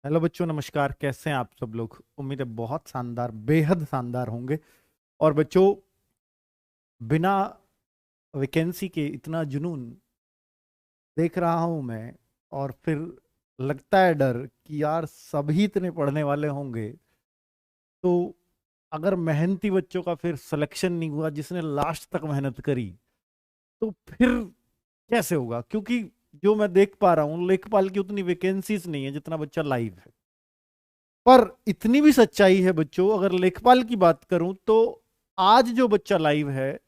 Hello बच्चों, नमस्कार। कैसे हैं आप सब लोग? उम्मीद है बहुत शानदार, बेहद शानदार होंगे। और बच्चों, बिना वैकेंसी के इतना जुनून देख रहा हूं मैं, और फिर लगता है डर कि यार सभी इतने पढ़ने वाले होंगे तो अगर मेहनती बच्चों का फिर सिलेक्शन नहीं हुआ, जिसने लास्ट तक मेहनत करी, तो फिर कैसे होगा? क्योंकि जो मैं देख पा रहा हूँ, लेखपाल की उतनी वैकेंसीज नहीं है जितना बच्चा लाइव है। पर इतनी भी सच्चाई है बच्चों, अगर लेखपाल की बात करूं तो आज जो बच्चा लाइव है,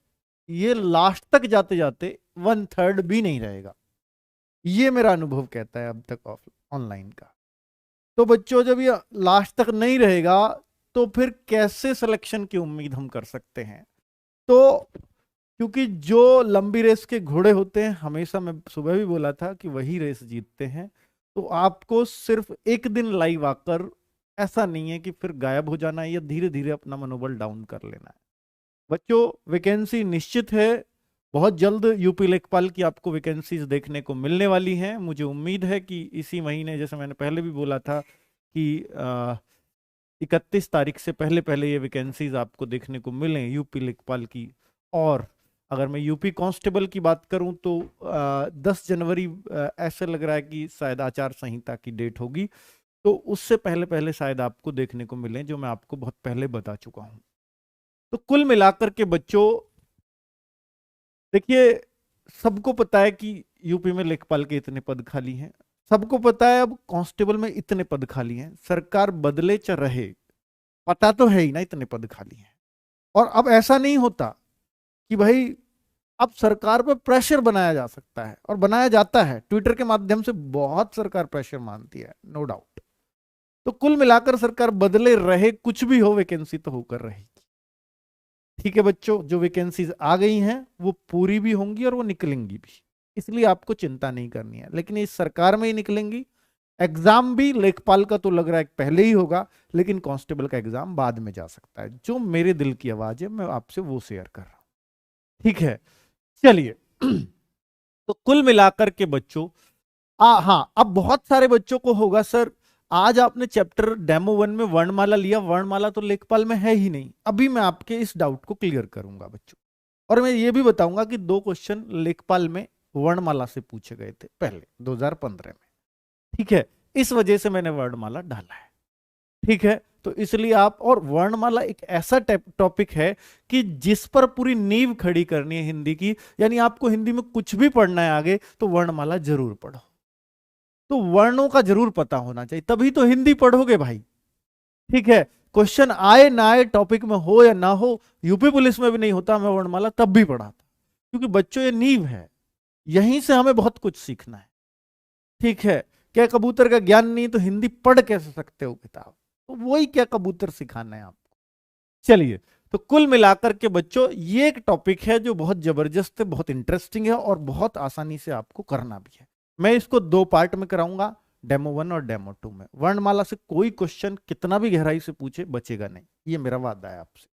ये लास्ट तक जाते जाते 1/3 भी नहीं रहेगा। ये मेरा अनुभव कहता है अब तक ऑफ ऑनलाइन का। तो बच्चों, जब ये लास्ट तक नहीं रहेगा तो फिर कैसे सिलेक्शन की उम्मीद हम कर सकते हैं? तो क्योंकि जो लंबी रेस के घोड़े होते हैं, हमेशा मैं सुबह भी बोला था कि वही रेस जीतते हैं। तो आपको सिर्फ एक दिन लाइव आकर ऐसा नहीं है कि फिर गायब हो जाना है या धीरे धीरे अपना मनोबल डाउन कर लेना है। बच्चों, वैकेंसी निश्चित है। बहुत जल्द यूपी लेखपाल की आपको वैकेंसीज देखने को मिलने वाली हैं। मुझे उम्मीद है कि इसी महीने, जैसे मैंने पहले भी बोला था कि 31 तारीख से पहले पहले ये वैकेंसीज आपको देखने को मिलें यूपी लेखपाल की। और अगर मैं यूपी कांस्टेबल की बात करूं तो 10 जनवरी ऐसे लग रहा है कि शायद आचार संहिता की डेट होगी, तो उससे पहले पहले शायद आपको देखने को मिले, जो मैं आपको बहुत पहले बता चुका हूं। तो कुल मिलाकर के बच्चों, देखिए, सबको पता है कि यूपी में लेखपाल के इतने पद खाली हैं। सबको पता है अब कांस्टेबल में इतने पद खाली हैं। सरकार बदले च रहे, पता तो है ही ना इतने पद खाली हैं। और अब ऐसा नहीं होता कि भाई, अब सरकार पर प्रेशर बनाया जा सकता है, और बनाया जाता है। ट्विटर के माध्यम से बहुत सरकार प्रेशर मानती है, नो डाउट। तो कुल मिलाकर सरकार बदले रहे, कुछ भी हो, वैकेंसी तो होकर रहेगी। ठीक है बच्चों, जो वैकेंसीज आ गई हैं वो पूरी भी होंगी और वो निकलेंगी भी, इसलिए आपको चिंता नहीं करनी है। लेकिन इस सरकार में ही निकलेंगी। एग्जाम भी लेखपाल का तो लग रहा है कि पहले ही होगा, लेकिन कांस्टेबल का एग्जाम बाद में जा सकता है। जो मेरे दिल की आवाज है, मैं आपसे वो शेयर कर रहा हूं। ठीक है, चलिए। तो कुल मिलाकर के बच्चों, हाँ, अब बहुत सारे बच्चों को होगा, सर आज आपने चैप्टर डेमो 1 में वर्णमाला लिया, वर्णमाला तो लेखपाल में है ही नहीं। अभी मैं आपके इस डाउट को क्लियर करूंगा बच्चों। और मैं ये भी बताऊंगा कि 2 क्वेश्चन लेखपाल में वर्णमाला से पूछे गए थे पहले 2015 में। ठीक है, इस वजह से मैंने वर्णमाला डाला है। ठीक है, तो इसलिए आप, और वर्णमाला एक ऐसा टॉपिक है कि जिस पर पूरी नींव खड़ी करनी है हिंदी की। यानी आपको हिंदी में कुछ भी पढ़ना है आगे, तो वर्णमाला जरूर पढ़ो। तो वर्णों का जरूर पता होना चाहिए, तभी तो हिंदी पढ़ोगे भाई। ठीक है, क्वेश्चन आए ना आए, टॉपिक में हो या ना हो, यूपी पुलिस में भी नहीं होता, मैं वर्णमाला तब भी पढ़ाता। क्योंकि बच्चों, ये नींव है, यहीं से हमें बहुत कुछ सीखना है। ठीक है, क्या कबूतर का ज्ञान नहीं तो हिंदी पढ़ कैसे सकते हो किताब? तो वही क्या कबूतर सिखाना है आपको। चलिए, तो कुल मिलाकर के बच्चों, ये एक टॉपिक है जो बहुत जबरदस्त है, बहुत इंटरेस्टिंग है, और बहुत आसानी से आपको करना भी है। मैं इसको 2 पार्ट में कराऊंगा, डेमो 1 और डेमो 2 में। वर्णमाला से कोई क्वेश्चन कितना भी गहराई से पूछे बचेगा नहीं, ये मेरा वादा है आपसे।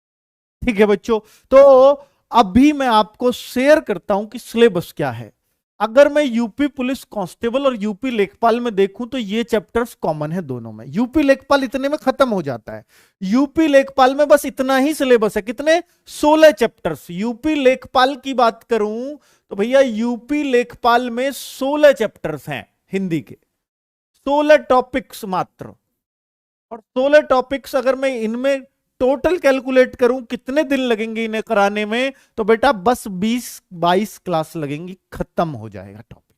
ठीक है बच्चों, तो अभी मैं आपको शेयर करता हूं कि सिलेबस क्या है। अगर मैं यूपी पुलिस कांस्टेबल और यूपी लेखपाल में देखूं तो ये चैप्टर्स कॉमन है दोनों में। यूपी लेखपाल इतने में खत्म हो जाता है। यूपी लेखपाल में बस इतना ही सिलेबस है। कितने? 16 चैप्टर्स। यूपी लेखपाल की बात करूं तो भैया, यूपी लेखपाल में 16 चैप्टर्स हैं हिंदी के, 16 टॉपिक्स मात्र। और 16 टॉपिक्स अगर मैं इनमें टोटल कैलकुलेट करूं कितने दिन लगेंगे इन्हें कराने में, तो बेटा बस 20-22 क्लास लगेंगी, खत्म हो जाएगा टॉपिक,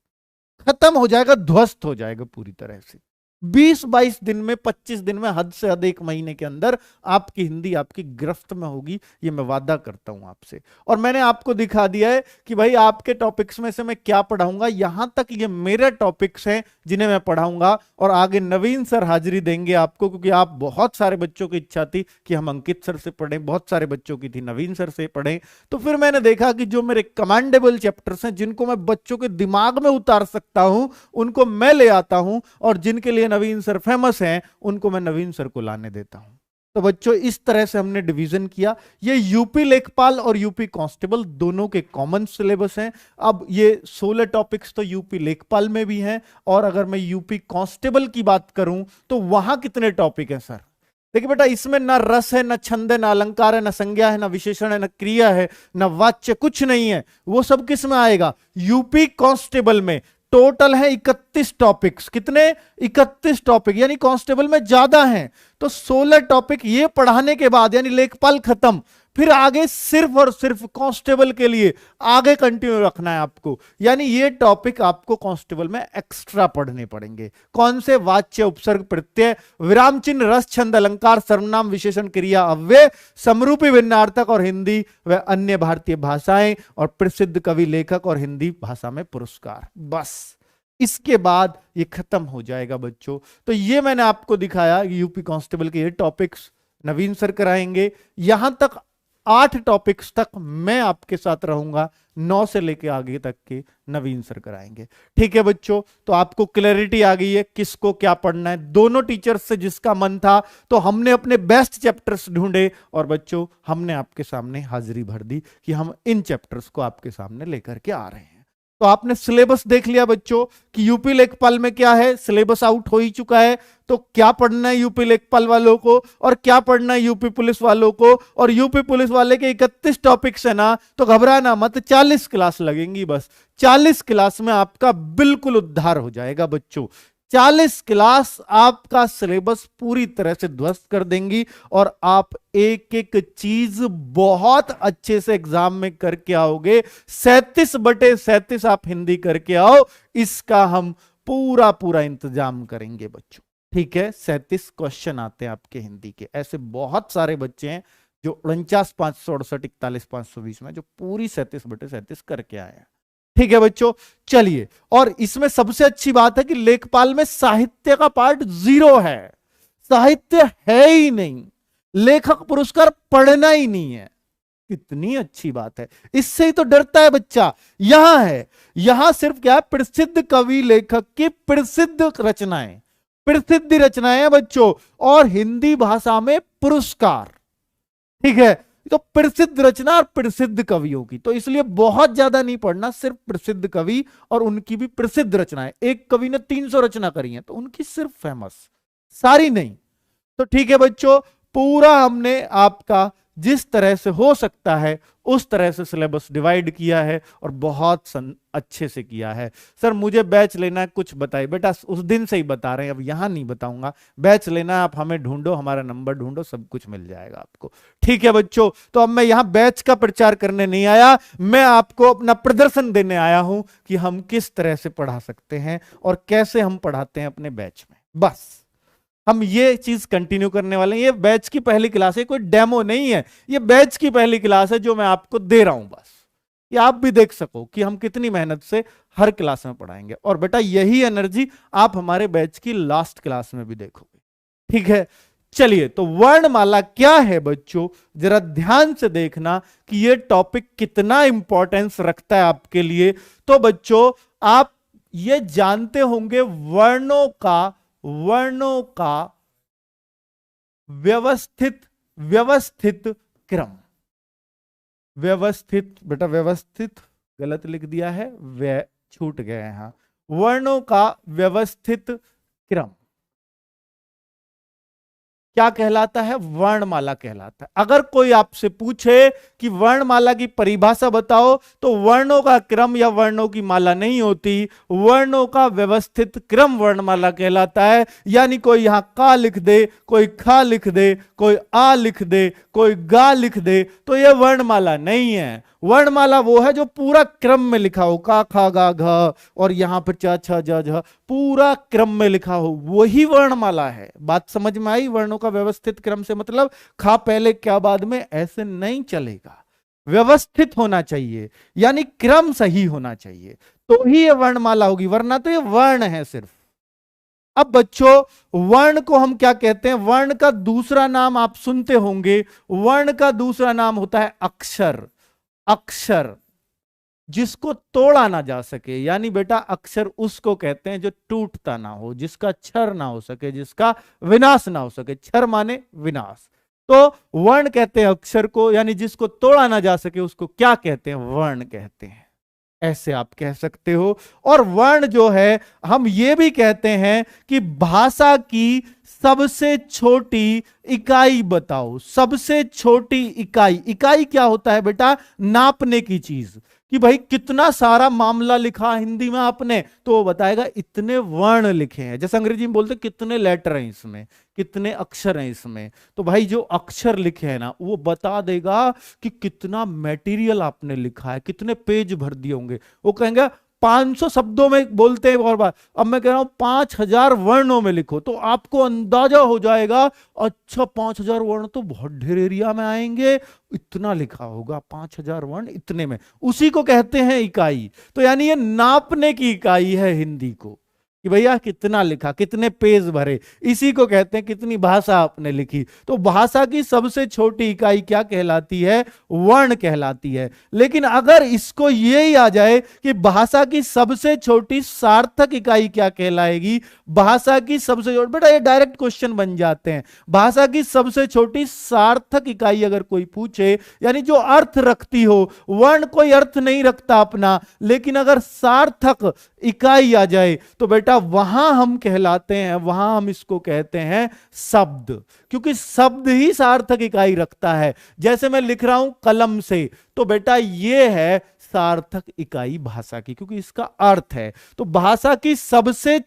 खत्म हो जाएगा, ध्वस्त हो जाएगा पूरी तरह से। 20-22 दिन में, 25 दिन में, हद से हद 1 महीने के अंदर आपकी हिंदी आपकी गिरफ्त में होगी, ये मैं वादा करता हूं आपसे। और मैंने आपको दिखा दिया है कि भाई आपके टॉपिक्स में से मैं क्या पढ़ाऊंगा। यहां तक ये मेरे टॉपिक्स हैं जिन्हें मैं पढ़ाऊंगा, और आगे नवीन सर हाजिरी देंगे आपको, क्योंकि आप बहुत सारे बच्चों की इच्छा थी कि हम अंकित सर से पढ़ें, बहुत सारे बच्चों की थी नवीन सर से पढ़ें। तो फिर मैंने देखा कि जो मेरे कमांडेबल चैप्टर्स हैं, जिनको मैं बच्चों के दिमाग में उतार सकता हूं, उनको मैं ले आता हूं, और जिनके लिए नवीन सर फेमस हैं, उनको मैं नवीन सर को लाने देता हूं। तो बच्चों इस तरह से हमने डिवीजन किया। ये यूपी लेखपाल और यूपी कांस्टेबल दोनों के कॉमन सिलेबस हैं। अब ये 16 टॉपिक्स तो यूपी लेखपाल में भी हैं, और अगर मैं यूपी कांस्टेबल की बात करूं तो वहां कितने टॉपिक हैं सर? देखिए बेटा, इसमें ना रस है, ना छंद है, ना अलंकार है, ना संज्ञा है, ना विशेषण है, ना क्रिया है, ना वाच्य, कुछ नहीं है। वो सब किस में आएगा? यूपी कांस्टेबल में। टोटल है 31 टॉपिक्स। कितने? 31 टॉपिक, यानी कांस्टेबल में ज्यादा हैं। तो 16 टॉपिक ये पढ़ाने के बाद यानी लेखपाल खत्म, फिर आगे सिर्फ और सिर्फ कांस्टेबल के लिए आगे कंटिन्यू रखना है आपको। यानी ये टॉपिक आपको कांस्टेबल में एक्स्ट्रा पढ़ने पड़ेंगे। कौन से? वाच्य, उपसर्ग, प्रत्यय, विराम चिन्ह, रस, छंद, अलंकार, सर्वनाम, विशेषण, क्रिया, अव्यय, समरूपी, भिन्नार्थक और हिंदी व अन्य भारतीय भाषाएं, और प्रसिद्ध कवि, लेखक और हिंदी भाषा में पुरस्कार। बस इसके बाद ये खत्म हो जाएगा बच्चों। तो ये मैंने आपको दिखाया यूपी कांस्टेबल के ये टॉपिक्स नवीन सर कराएंगे। यहां तक 8 टॉपिक्स तक मैं आपके साथ रहूंगा, 9 से लेके आगे तक के नवीन सर कराएंगे। ठीक है बच्चों, तो आपको क्लैरिटी आ गई है किसको क्या पढ़ना है। दोनों टीचर्स से जिसका मन था, तो हमने अपने बेस्ट चैप्टर्स ढूंढे और बच्चों हमने आपके सामने हाजिरी भर दी कि हम इन चैप्टर्स को आपके सामने लेकर के आ रहे हैं। तो आपने सिलेबस देख लिया बच्चों कि यूपी लेखपाल में क्या है, सिलेबस आउट हो ही चुका है। तो क्या पढ़ना है यूपी लेखपाल वालों को और क्या पढ़ना है यूपी पुलिस वालों को। और यूपी पुलिस वाले के 31 टॉपिक्स है ना, तो घबराना मत, 40 क्लास लगेंगी बस। 40 क्लास में आपका बिल्कुल उद्धार हो जाएगा बच्चों। 40 क्लास आपका सिलेबस पूरी तरह से ध्वस्त कर देंगी और आप एक एक चीज बहुत अच्छे से एग्जाम में करके आओगे। 37/37 आप हिंदी करके आओ, इसका हम पूरा पूरा इंतजाम करेंगे बच्चों। ठीक है, 37 क्वेश्चन आते हैं आपके हिंदी के। ऐसे बहुत सारे बच्चे हैं जो 49,568, 41,520 में जो पूरी 37/37 करके आए हैं। ठीक है बच्चों, चलिए। और इसमें सबसे अच्छी बात है कि लेखपाल में साहित्य का पार्ट 0 है। साहित्य है ही नहीं, लेखक पुरस्कार पढ़ना ही नहीं है। कितनी अच्छी बात है, इससे ही तो डरता है बच्चा। यहां है, यहां सिर्फ क्या है, प्रसिद्ध कवि लेखक की प्रसिद्ध रचनाएं, प्रसिद्ध रचनाएं हैं बच्चों, और हिंदी भाषा में पुरस्कार। ठीक है, तो प्रसिद्ध रचना और प्रसिद्ध कवियों की, तो इसलिए बहुत ज्यादा नहीं पढ़ना, सिर्फ प्रसिद्ध कवि और उनकी भी प्रसिद्ध रचनाएं। एक कवि ने 300 रचना करी है तो उनकी सिर्फ फेमस, सारी नहीं। तो ठीक है बच्चों, पूरा हमने आपका जिस तरह से हो सकता है उस तरह से सिलेबस डिवाइड किया है और बहुत अच्छे से किया है। सर मुझे बैच लेना है, कुछ बताइए। बेटा उस दिन से ही बता रहे हैं, अब यहां नहीं बताऊंगा। बैच लेना है, आप हमें ढूंढो, हमारा नंबर ढूंढो, सब कुछ मिल जाएगा आपको। ठीक है बच्चों, तो अब मैं यहां बैच का प्रचार करने नहीं आया, मैं आपको अपना प्रदर्शन देने आया हूं कि हम किस तरह से पढ़ा सकते हैं और कैसे हम पढ़ाते हैं अपने बैच में। बस हम ये चीज कंटिन्यू करने वाले हैं। ये बैच की पहली क्लास है, कोई डेमो नहीं है, ये बैच की पहली क्लास है जो मैं आपको दे रहा हूं। बस ये आप भी देख सको कि हम कितनी मेहनत से हर क्लास में पढ़ाएंगे। और बेटा यही एनर्जी आप हमारे बैच की लास्ट क्लास में भी देखोगे। ठीक है, चलिए। तो वर्णमाला क्या है बच्चों, जरा ध्यान से देखना कि ये टॉपिक कितना इंपॉर्टेंस रखता है आपके लिए। तो बच्चों आप ये जानते होंगे वर्णों का व्यवस्थित क्रम। व्यवस्थित, बेटा व्यवस्थित गलत लिख दिया है, वे छूट गए हैं। हाँ, वर्णों का व्यवस्थित क्रम क्या कहलाता है? वर्णमाला कहलाता है। अगर कोई आपसे पूछे कि वर्णमाला की परिभाषा बताओ, तो वर्णों का क्रम या वर्णों की माला नहीं होती, वर्णों का व्यवस्थित क्रम वर्णमाला कहलाता है। यानी कोई यहां का लिख दे, कोई खा लिख दे, कोई आ लिख दे, कोई गा लिख दे, तो यह वर्णमाला नहीं है। वर्णमाला वो है जो पूरा क्रम में लिखा हो, का खा गा घ, और यहां पर च छ ज झ, पूरा क्रम में लिखा हो, वही वर्णमाला है। बात समझ में आई? वर्णों का व्यवस्थित क्रम से मतलब खा पहले क्या बाद में, ऐसे नहीं चलेगा। व्यवस्थित होना चाहिए, यानी क्रम सही होना चाहिए, तो ही ये वर्णमाला होगी, वरना तो ये वर्ण है सिर्फ। अब बच्चों वर्ण को हम क्या कहते हैं? वर्ण का दूसरा नाम आप सुनते होंगे, वर्ण का दूसरा नाम होता है अक्षर। अक्षर जिसको तोड़ा ना जा सके, यानी बेटा अक्षर उसको कहते हैं जो टूटता ना हो, जिसका क्षर ना हो सके, जिसका विनाश ना हो सके। क्षर माने विनाश, तो वर्ण कहते हैं अक्षर को, यानी जिसको तोड़ा ना जा सके उसको क्या कहते हैं? वर्ण कहते हैं। ऐसे आप कह सकते हो। और वर्ण जो है, हम ये भी कहते हैं कि भाषा की सबसे छोटी इकाई बताओ। सबसे छोटी इकाई, इकाई क्या होता है बेटा? नापने की चीज, कि भाई कितना सारा मामला लिखा हिंदी में आपने, तो वो बताएगा इतने वर्ण लिखे हैं। जैसे अंग्रेजी में बोलते कितने लेटर हैं इसमें, कितने अक्षर हैं इसमें, तो भाई जो अक्षर लिखे हैं ना वो बता देगा कि कितना मटेरियल आपने लिखा है, कितने पेज भर दिए होंगे। वो कहेंगे 500 शब्दों में बोलते हैं और बार, अब मैं कह रहा हूं 5000 वर्णों में लिखो, तो आपको अंदाजा हो जाएगा, अच्छा 5000 वर्ण तो बहुत ढेर एरिया में आएंगे, इतना लिखा होगा 5000 वर्ण इतने में। उसी को कहते हैं इकाई। तो यानी ये नापने की इकाई है हिंदी को, कि भैया कितना लिखा, कितने पेज भरे, इसी को कहते हैं कितनी भाषा आपने लिखी। तो भाषा की सबसे छोटी इकाई क्या कहलाती है? वर्ण कहलाती है। लेकिन अगर इसको ये ही आ जाए कि भाषा की सबसे छोटी सार्थक इकाई क्या कहलाएगी? भाषा की सबसे छोटी, बेटा ये डायरेक्ट क्वेश्चन बन जाते हैं। भाषा की सबसे छोटी सार्थक इकाई अगर कोई पूछे, यानी जो अर्थ रखती हो, वर्ण कोई अर्थ नहीं रखता अपना, लेकिन अगर सार्थक इकाई आ जाए तो बेटा वहां हम कहलाते हैं, वहां हम इसको कहते हैं शब्द, क्योंकि शब्द ही सार्थक इकाई रखता है। जैसे मैं लिख रहा हूं कलम से, तो बेटा ये है सार्थक इकाई भाषा की, क्योंकि इसका अर्थ है। तो भाषा की सबसे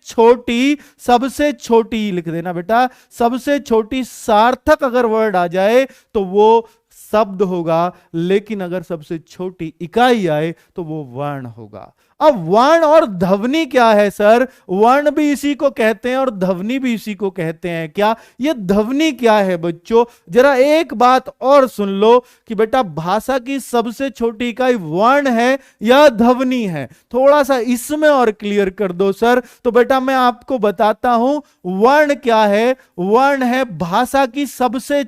छोटी लिख देना बेटा, सबसे छोटी सार्थक अगर वर्ड आ जाए तो वो शब्द होगा, लेकिन अगर सबसे छोटी इकाई आए तो वो वर्ण होगा। अब वर्ण और ध्वनि क्या है सर? वर्ण भी इसी को कहते हैं और ध्वनि भी इसी को कहते हैं। क्या ये ध्वनि क्या है बच्चों? जरा एक बात और सुन लो कि बेटा भाषा की सबसे छोटी इकाई वर्ण है या ध्वनि है? थोड़ा सा इसमें और क्लियर कर दो सर। तो बेटा मैं आपको बताता हूं वर्ण क्या है। वर्ण है भाषा की सबसे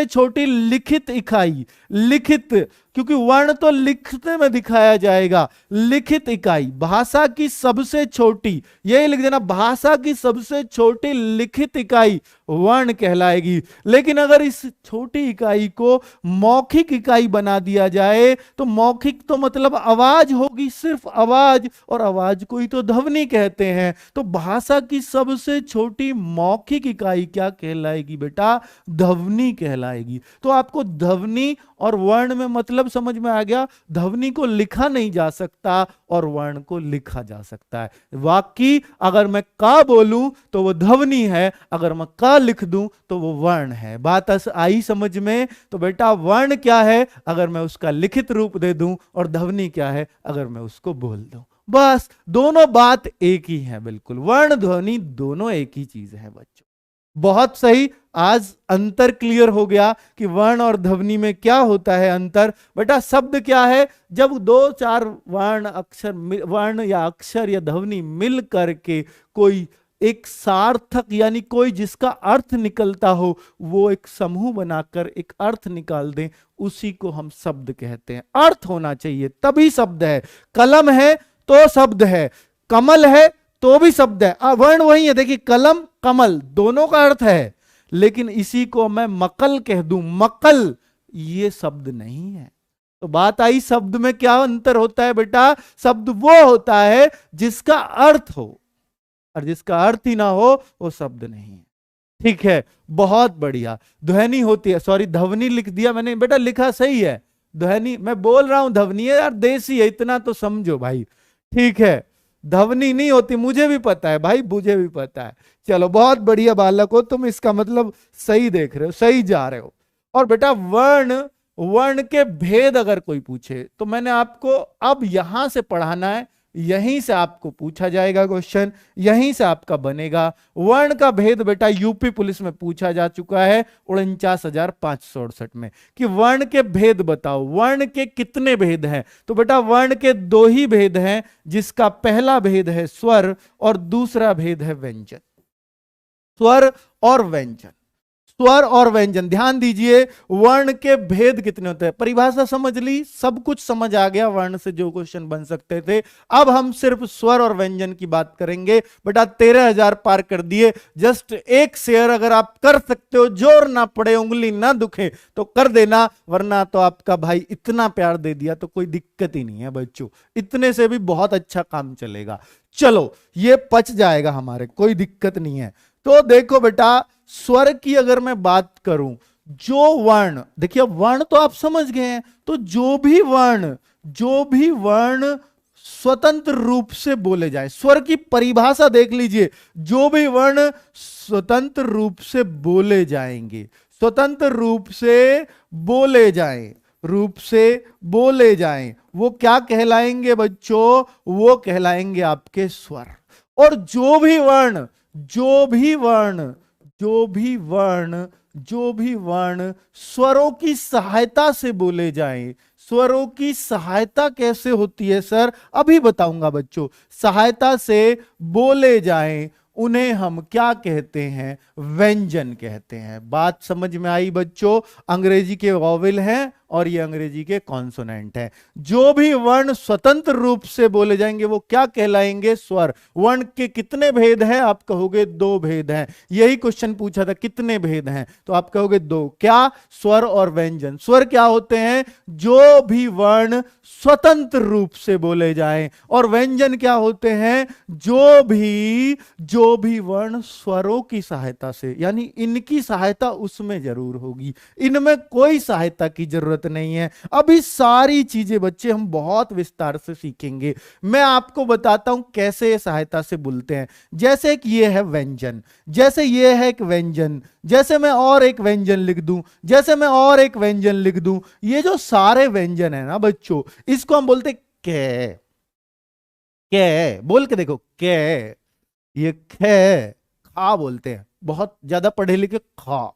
छोटी लिखित इकाई। लिखित, क्योंकि वर्ण तो लिखने में दिखाया जाएगा, लिखित इकाई भाषा की सबसे छोटी, यही लिख देना, भाषा की सबसे छोटी लिखित इकाई वर्ण कहलाएगी। लेकिन अगर इस छोटी इकाई को मौखिक इकाई बना दिया जाए तो मौखिक तो मतलब आवाज होगी, सिर्फ आवाज, और आवाज को ही तो ध्वनि कहते हैं। तो भाषा की सबसे छोटी मौखिक इकाई क्या कहलाएगी बेटा? ध्वनि कहलाएगी। तो आपको ध्वनि और वर्ण में मतलब समझ में आ गया। ध्वनि को लिखा नहीं जा सकता और वर्ण को लिखा जा सकता है। वाक्य अगर मैं का बोलूं तो वो ध्वनि है, अगर मैं का लिख दूं तो वो वर्ण है। बात आई समझ में? तो बेटा वर्ण क्या है अगर मैं उसका लिखित रूप दे दूं, और ध्वनि क्या है अगर मैं उसको बोल दूं। बस दोनों बात एक ही है, बिल्कुल वर्ण ध्वनि दोनों एक ही चीज है बच्चों। बहुत सही, आज अंतर क्लियर हो गया कि वर्ण और ध्वनि में क्या होता है अंतर। बेटा शब्द क्या है? जब दो चार वर्ण या अक्षर या ध्वनि मिल करके कोई एक सार्थक, यानी कोई जिसका अर्थ निकलता हो, वो एक समूह बनाकर एक अर्थ निकाल दें, उसी को हम शब्द कहते हैं। अर्थ होना चाहिए तभी शब्द है। कलम है तो शब्द है, कमल है तो भी शब्द है। वर्ण वही है, देखिए कलम कमल दोनों का अर्थ है, लेकिन इसी को मैं मकल कह दूं, मकल, ये शब्द नहीं है। तो बात आई शब्द में क्या अंतर होता है बेटा? शब्द वो होता है जिसका अर्थ हो, और जिसका अर्थ ही ना हो वो शब्द नहीं है। ठीक है, बहुत बढ़िया। ध्वनि होती है, सॉरी ध्वनि लिख दिया मैंने, बेटा लिखा सही है ध्वनि, मैं बोल रहा हूं ध्वनि है यार, देसी है, इतना तो समझो भाई। ठीक है, ध्वनि नहीं होती, मुझे भी पता है भाई, मुझे भी पता है। चलो बहुत बढ़िया बालक हो तुम, इसका मतलब सही देख रहे हो, सही जा रहे हो। और बेटा वर्ण के भेद अगर कोई पूछे तो मैंने आपको अब यहां से पढ़ाना है, यहीं से आपको पूछा जाएगा क्वेश्चन, यहीं से आपका बनेगा। वर्ण का भेद बेटा यूपी पुलिस में पूछा जा चुका है 49,568 में, कि वर्ण के भेद बताओ। वर्ण के कितने भेद हैं? तो बेटा वर्ण के दो ही भेद हैं, जिसका पहला भेद है स्वर और दूसरा भेद है व्यंजन। स्वर और व्यंजन। स्वर और व्यंजन। ध्यान दीजिए, वर्ण के भेद कितने होते हैं, परिभाषा समझ ली, सब कुछ समझ आ गया, वर्ण से जो क्वेश्चन बन सकते थे। अब हम सिर्फ स्वर और व्यंजन की बात करेंगे। बेटा 13,000 पार कर दिए। जस्ट एक शेयर अगर आप कर सकते हो, जोर ना पड़े, उंगली ना दुखे तो कर देना, वरना तो आपका भाई इतना प्यार दे दिया तो कोई दिक्कत ही नहीं है बच्चों, इतने से भी बहुत अच्छा काम चलेगा। चलो ये पच जाएगा हमारे, कोई दिक्कत नहीं है। तो देखो बेटा, स्वर की अगर मैं बात करूं, जो वर्ण, देखिए वर्ण तो आप समझ गए हैं, तो जो भी वर्ण स्वतंत्र रूप से बोले जाए, स्वर की परिभाषा देख लीजिए, जो भी वर्ण स्वतंत्र रूप से बोले जाएंगे, स्वतंत्र रूप से बोले जाएं, वो क्या कहलाएंगे बच्चों, वो कहलाएंगे आपके स्वर। और जो भी वर्ण स्वरों की सहायता से बोले जाएं, स्वरों की सहायता कैसे होती है सर, अभी बताऊंगा बच्चों, सहायता से बोले जाएं, उन्हें हम क्या कहते हैं, व्यंजन कहते हैं। बात समझ में आई बच्चों, अंग्रेजी के वॉवेल हैं और ये अंग्रेजी के कॉन्सोनेंट हैं। जो भी वर्ण स्वतंत्र रूप से बोले जाएंगे वो क्या कहलाएंगे, स्वर। वर्ण के कितने भेद हैं, आप कहोगे 2 भेद हैं। यही क्वेश्चन पूछा था, कितने भेद हैं, तो आप कहोगे 2। क्या, स्वर और व्यंजन। स्वर क्या होते हैं, जो भी वर्ण स्वतंत्र रूप से बोले जाएं, और व्यंजन क्या होते हैं, जो भी वर्ण स्वरों की सहायता से, यानी इनकी सहायता उसमें जरूर होगी, इनमें कोई सहायता की जरूरत नहीं है। अभी सारी चीजें बच्चे हम बहुत विस्तार से सीखेंगे। मैं आपको बताता हूं कैसे ये सहायता से बोलते हैं। जैसे कि ये है व्यंजन, जैसे ये है एक व्यंजन, जैसे मैं और एक व्यंजन लिख दूं, जैसे मैं और एक व्यंजन लिख दूं, ये जो सारे व्यंजन है ना बच्चों, इसको हम बोलते कै। कै बोल के देखो, कै, ये खे, खा बोलते हैं, बहुत ज्यादा पढ़े लिखे खा,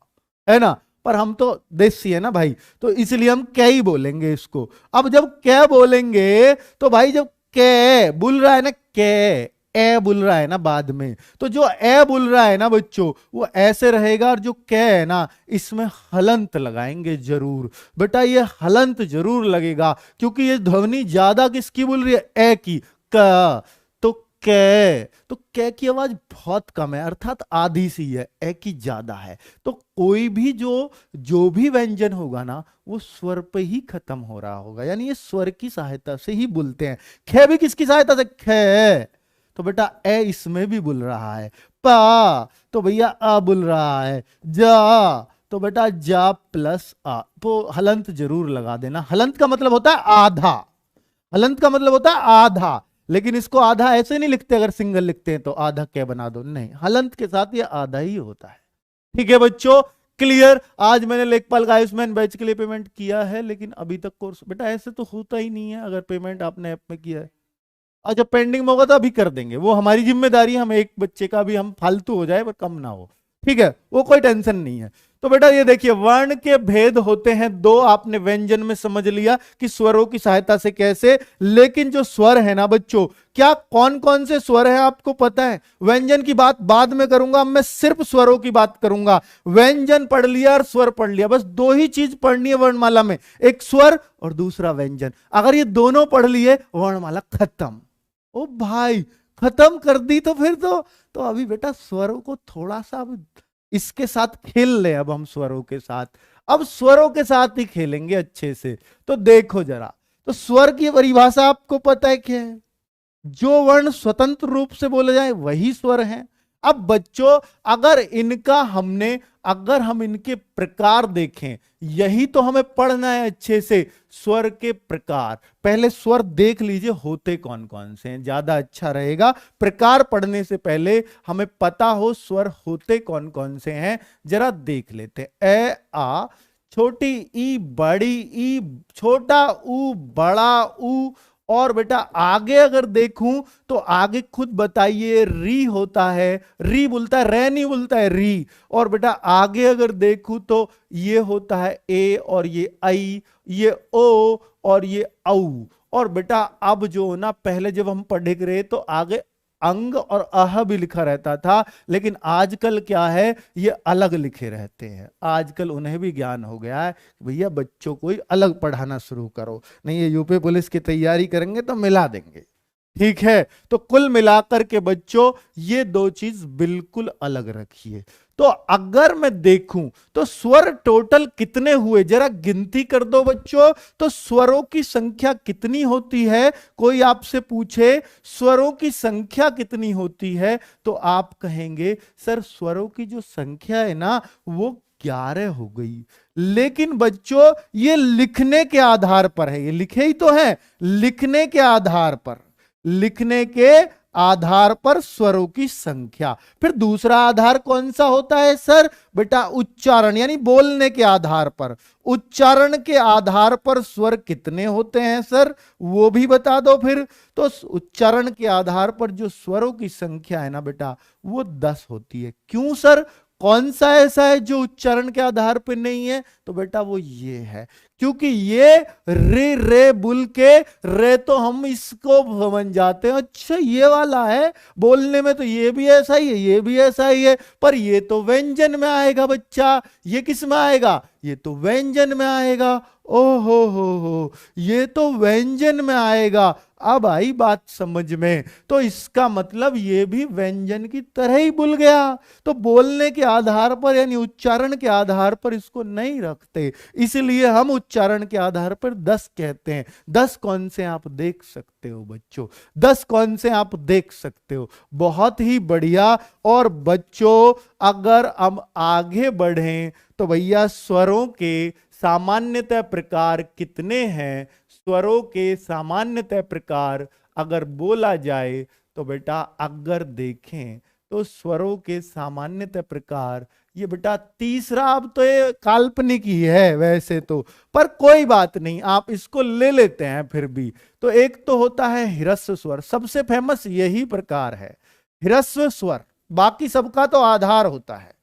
है ना, पर हम तो देसी है ना भाई, तो इसलिए हम कै ही बोलेंगे इसको। अब जब कै बोलेंगे तो भाई, जब कै बोल रहा है ना, कै, ए बोल रहा है ना बाद में, तो जो ए बोल रहा है ना बच्चों, वो ऐसे रहेगा, और जो कै है ना, इसमें हलंत लगाएंगे जरूर। बेटा ये हलंत जरूर लगेगा, क्योंकि ये ध्वनि ज्यादा किसकी बोल रही है, ए की, क। कै, तो कै की आवाज बहुत कम है, अर्थात आधी सी है, ए की ज्यादा है। तो कोई भी जो भी व्यंजन होगा ना, वो स्वर पे ही खत्म हो रहा होगा, यानी ये स्वर की सहायता से ही बोलते हैं। खे भी किसकी सहायता से, खे, तो बेटा ए इसमें भी बोल रहा है। पा, तो भैया आ बोल रहा है। जा, तो बेटा जा प्लस आ, तो हलंत जरूर लगा देना। हलंत का मतलब होता है आधा, हलंत का मतलब होता है आधा, लेकिन इसको आधा ऐसे नहीं लिखते, अगर सिंगल लिखते हैं तो आधा क्या बना दो, नहीं, हलंत के साथ ये आधा ही होता है। ठीक है बच्चों, क्लियर। आज मैंने लेखपाल का आयुष्मान बैच के लिए पेमेंट किया है, लेकिन अभी तक कोर्स, बेटा ऐसे तो होता ही नहीं है अगर पेमेंट आपने ऐप में किया है। और जब पेंडिंग में होगा तो अभी कर देंगे, वो हमारी जिम्मेदारी है, हम एक बच्चे का भी हम फालतू हो जाए पर कम ना हो, ठीक है, वो कोई टेंशन नहीं है। तो बेटा ये देखिए, वर्ण के भेद होते हैं 2, आपने व्यंजन में समझ लिया कि स्वरों की सहायता से कैसे, लेकिन जो स्वर है ना बच्चों, क्या कौन कौन से स्वर हैं आपको पता है। व्यंजन की बात बाद में करूंगा, मैं सिर्फ स्वरों की बात करूंगा। व्यंजन पढ़ लिया और स्वर पढ़ लिया, बस 2 ही चीज पढ़नी है वर्णमाला में, एक स्वर और दूसरा व्यंजन। अगर ये दोनों पढ़ लिए, वर्णमाला खत्म। ओ भाई, खत्म कर दी, तो फिर तो अभी बेटा स्वरों को थोड़ा सा अब इसके साथ खेल ले, अब हम स्वरों के साथ, अब स्वरों के साथ ही खेलेंगे अच्छे से। तो देखो जरा, तो स्वर की परिभाषा आपको पता है क्या है, जो वर्ण स्वतंत्र रूप से बोले जाए वही स्वर हैं। अब बच्चों, अगर हम इनके प्रकार देखें, यही तो हमें पढ़ना है अच्छे से, स्वर के प्रकार। पहले स्वर देख लीजिए होते कौन कौन से हैं, ज्यादा अच्छा रहेगा। प्रकार पढ़ने से पहले हमें पता हो स्वर होते कौन कौन से हैं, जरा देख लेते। ए आ, छोटी ई, बड़ी ई, छोटा ऊ, बड़ा ऊ, और बेटा आगे अगर देखूं तो आगे खुद बताइए, री होता है, री बोलता है, रे नहीं बोलता है, री। और बेटा आगे अगर देखूं तो ये होता है ए, और ये आई, ये ओ, और ये औ। और बेटा अब जो ना, पहले जब हम पढ़े रहे तो आगे अंग और अह भी लिखा रहता था, लेकिन आजकल क्या है, ये अलग लिखे रहते हैं। आजकल उन्हें भी ज्ञान हो गया है कि भैया बच्चों को ही अलग पढ़ाना शुरू करो, नहीं ये यूपी पुलिस की तैयारी करेंगे तो मिला देंगे। ठीक है, तो कुल मिलाकर के बच्चों ये दो चीज बिल्कुल अलग रखिए। तो अगर मैं देखूं तो स्वर टोटल कितने हुए, जरा गिनती कर दो बच्चों। तो स्वरों की संख्या कितनी होती है, कोई आपसे पूछे स्वरों की संख्या कितनी होती है, तो आप कहेंगे सर स्वरों की जो संख्या है ना वो 11 हो गई। लेकिन बच्चों ये लिखने के आधार पर है, ये लिखे ही तो है, लिखने के आधार पर, लिखने के आधार पर स्वरों की संख्या। फिर दूसरा आधार कौन सा होता है सर, बेटा उच्चारण, यानी बोलने के आधार पर। उच्चारण के आधार पर स्वर कितने होते हैं सर, वो भी बता दो फिर। तो उच्चारण के आधार पर जो स्वरों की संख्या है ना बेटा वो 10 होती है। क्यों सर, कौन सा ऐसा है जो उच्चारण के आधार पर नहीं है, तो बेटा वो ये है, क्योंकि ये रे रे बुल के रे तो हम इसको समझ जाते हैं, अच्छा ये वाला है, बोलने में तो ये भी ऐसा ही है, ये भी ऐसा ही है, पर ये तो व्यंजन में आएगा बच्चा। ये किस में आएगा, ये तो व्यंजन में आएगा। ओहो हो, ये तो व्यंजन में आएगा। अब आई बात समझ में, तो इसका मतलब ये भी व्यंजन की तरह ही भूल गया। तो बोलने के आधार पर यानी उच्चारण के आधार पर इसको नहीं रखते, इसलिए हम उच्चारण के आधार पर 10 कहते हैं। 10 कौन से आप देख सकते हो बच्चों, 10 कौन से आप देख सकते हो, बहुत ही बढ़िया। और बच्चों अगर हम आगे बढ़ें तो भैया स्वरों के सामान्यतः प्रकार कितने हैं, स्वरों के सामान्यतः प्रकार अगर बोला जाए तो बेटा अगर देखें तो स्वरों के सामान्यतः प्रकार ये बेटा तीसरा, अब तो ये काल्पनिक ही है वैसे तो, पर कोई बात नहीं आप इसको ले लेते हैं फिर भी। तो एक तो होता है ह्रस्व स्वर, सबसे फेमस यही प्रकार है ह्रस्व स्वर, बाकी सबका तो आधार होता है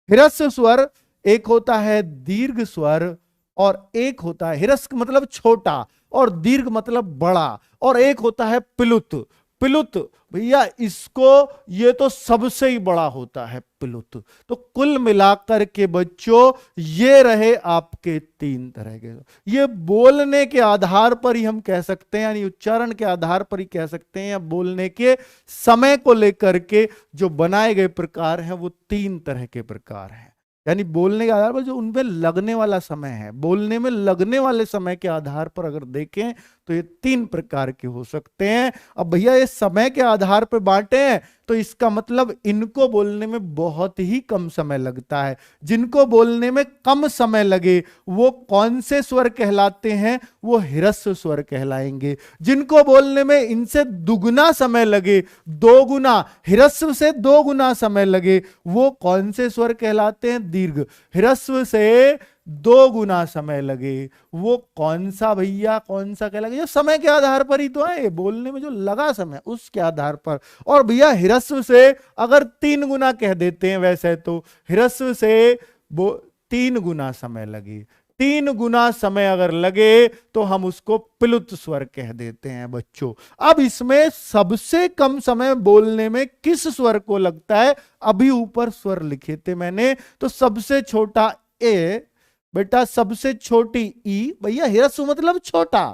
ह्रस्व स्वर। एक होता है दीर्घ स्वर और एक होता है ह्रस्व मतलब छोटा और दीर्घ मतलब बड़ा, और एक होता है प्लुत। प्लुत भैया इसको ये तो सबसे ही बड़ा होता है प्लुत। तो कुल मिलाकर के बच्चों ये रहे आपके 3 तरह के। ये बोलने के आधार पर ही हम कह सकते हैं, यानी उच्चारण के आधार पर ही कह सकते हैं, या बोलने के समय को लेकर के जो बनाए गए प्रकार हैं वो 3 तरह के प्रकार हैं। यानी बोलने के आधार पर जो उनपे लगने वाला समय है, बोलने में लगने वाले समय के आधार पर अगर देखें तो ये 3 प्रकार के हो सकते हैं। अब भैया ये समय के आधार पर बांटे हैं तो इसका मतलब इनको बोलने में बहुत ही कम समय लगता है। जिनको बोलने में कम समय लगे वो कौन से स्वर कहलाते हैं, वो ह्रस्व स्वर कहलाएंगे। जिनको बोलने में इनसे दुगुना समय लगे, 2 गुना, ह्रस्व से 2 गुना समय लगे, वो कौन से स्वर कहलाते हैं, दीर्घ। ह्रस्व से 2 गुना समय लगे वो कौन सा भैया, कौन सा कहलाएगा, जो समय के आधार पर ही तो है, बोलने में जो लगा समय उसके आधार पर। और भैया ह्रस्व से अगर 3 गुना कह देते हैं, वैसे तो ह्रस्व से 3 गुना समय लगे, 3 गुना समय अगर लगे तो हम उसको प्लुत स्वर कह देते हैं बच्चों। अब इसमें सबसे कम समय बोलने में किस स्वर को लगता है, अभी ऊपर स्वर लिखे थे मैंने, तो सबसे छोटा ए बेटा, सबसे छोटी ई, भैया ह्रस्व मतलब छोटा,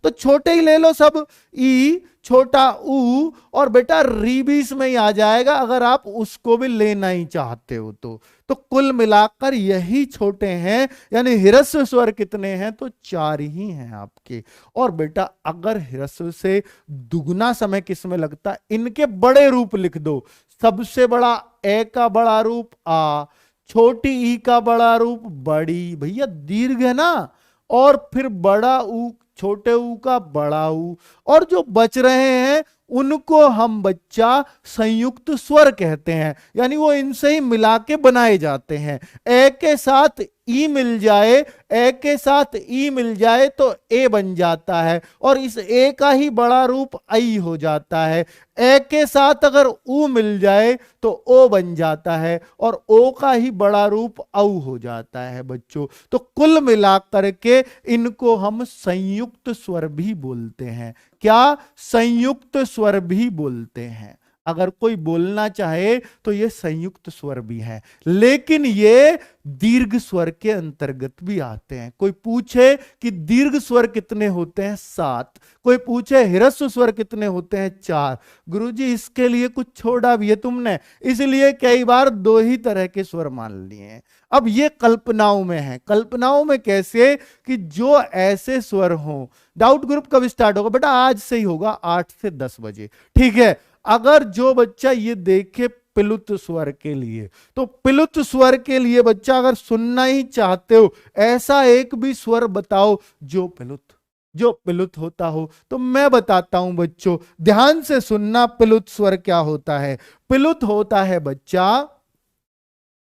तो छोटे ही ले लो सब, ई, छोटा ऊ, और बेटा री भी इसमें ही आ जाएगा अगर आप उसको भी लेना ही चाहते हो तो कुल मिलाकर यही छोटे हैं। यानी ह्रस्व स्वर कितने हैं, तो 4 ही हैं आपके। और बेटा अगर ह्रस्व से दुगुना समय किसमें लगता है, इनके बड़े रूप लिख दो। सबसे बड़ा ए का बड़ा रूप आ, छोटी ई का बड़ा रूप बड़ी, भैया दीर्घ है ना, और फिर बड़ा ऊ, छोटे ऊ का बड़ा ऊ, और जो बच रहे हैं उनको हम बच्चा संयुक्त स्वर कहते हैं। यानी वो इनसे ही मिला के बनाए जाते हैं। ए के साथ ई मिल जाए, ए के साथ ई मिल जाए तो ए बन जाता है, और इस ए का ही बड़ा रूप आई हो जाता है। ए के साथ अगर ऊ मिल जाए तो ओ बन जाता है, और ओ का ही बड़ा रूप औ हो जाता है बच्चों। तो कुल मिलाकर के इनको हम संयुक्त स्वर भी बोलते हैं। क्या, संयुक्त स्वर भी बोलते हैं। अगर कोई बोलना चाहे तो ये संयुक्त स्वर भी है, लेकिन ये दीर्घ स्वर के अंतर्गत भी आते हैं। कोई पूछे कि दीर्घ स्वर कितने होते हैं, 7। कोई पूछे ह्रस्व स्वर कितने होते हैं, 4। गुरुजी इसके लिए कुछ छोड़ा भी है तुमने, इसलिए कई बार 2 ही तरह के स्वर मान लिए हैं। अब ये कल्पनाओं में है। कल्पनाओं में कैसे, कि जो ऐसे स्वर हों। डाउट ग्रुप कब स्टार्ट होगा बेटा? आज से ही होगा, 8 से 10 बजे, ठीक है। अगर जो बच्चा ये देखे पिलुत स्वर के लिए, तो पिलुत स्वर के लिए बच्चा अगर सुनना ही चाहते हो, ऐसा एक भी स्वर बताओ जो पिलुत होता हो। तो मैं बताता हूं बच्चों, ध्यान से सुनना। पिलुत स्वर क्या होता है? पिलुत होता है बच्चा,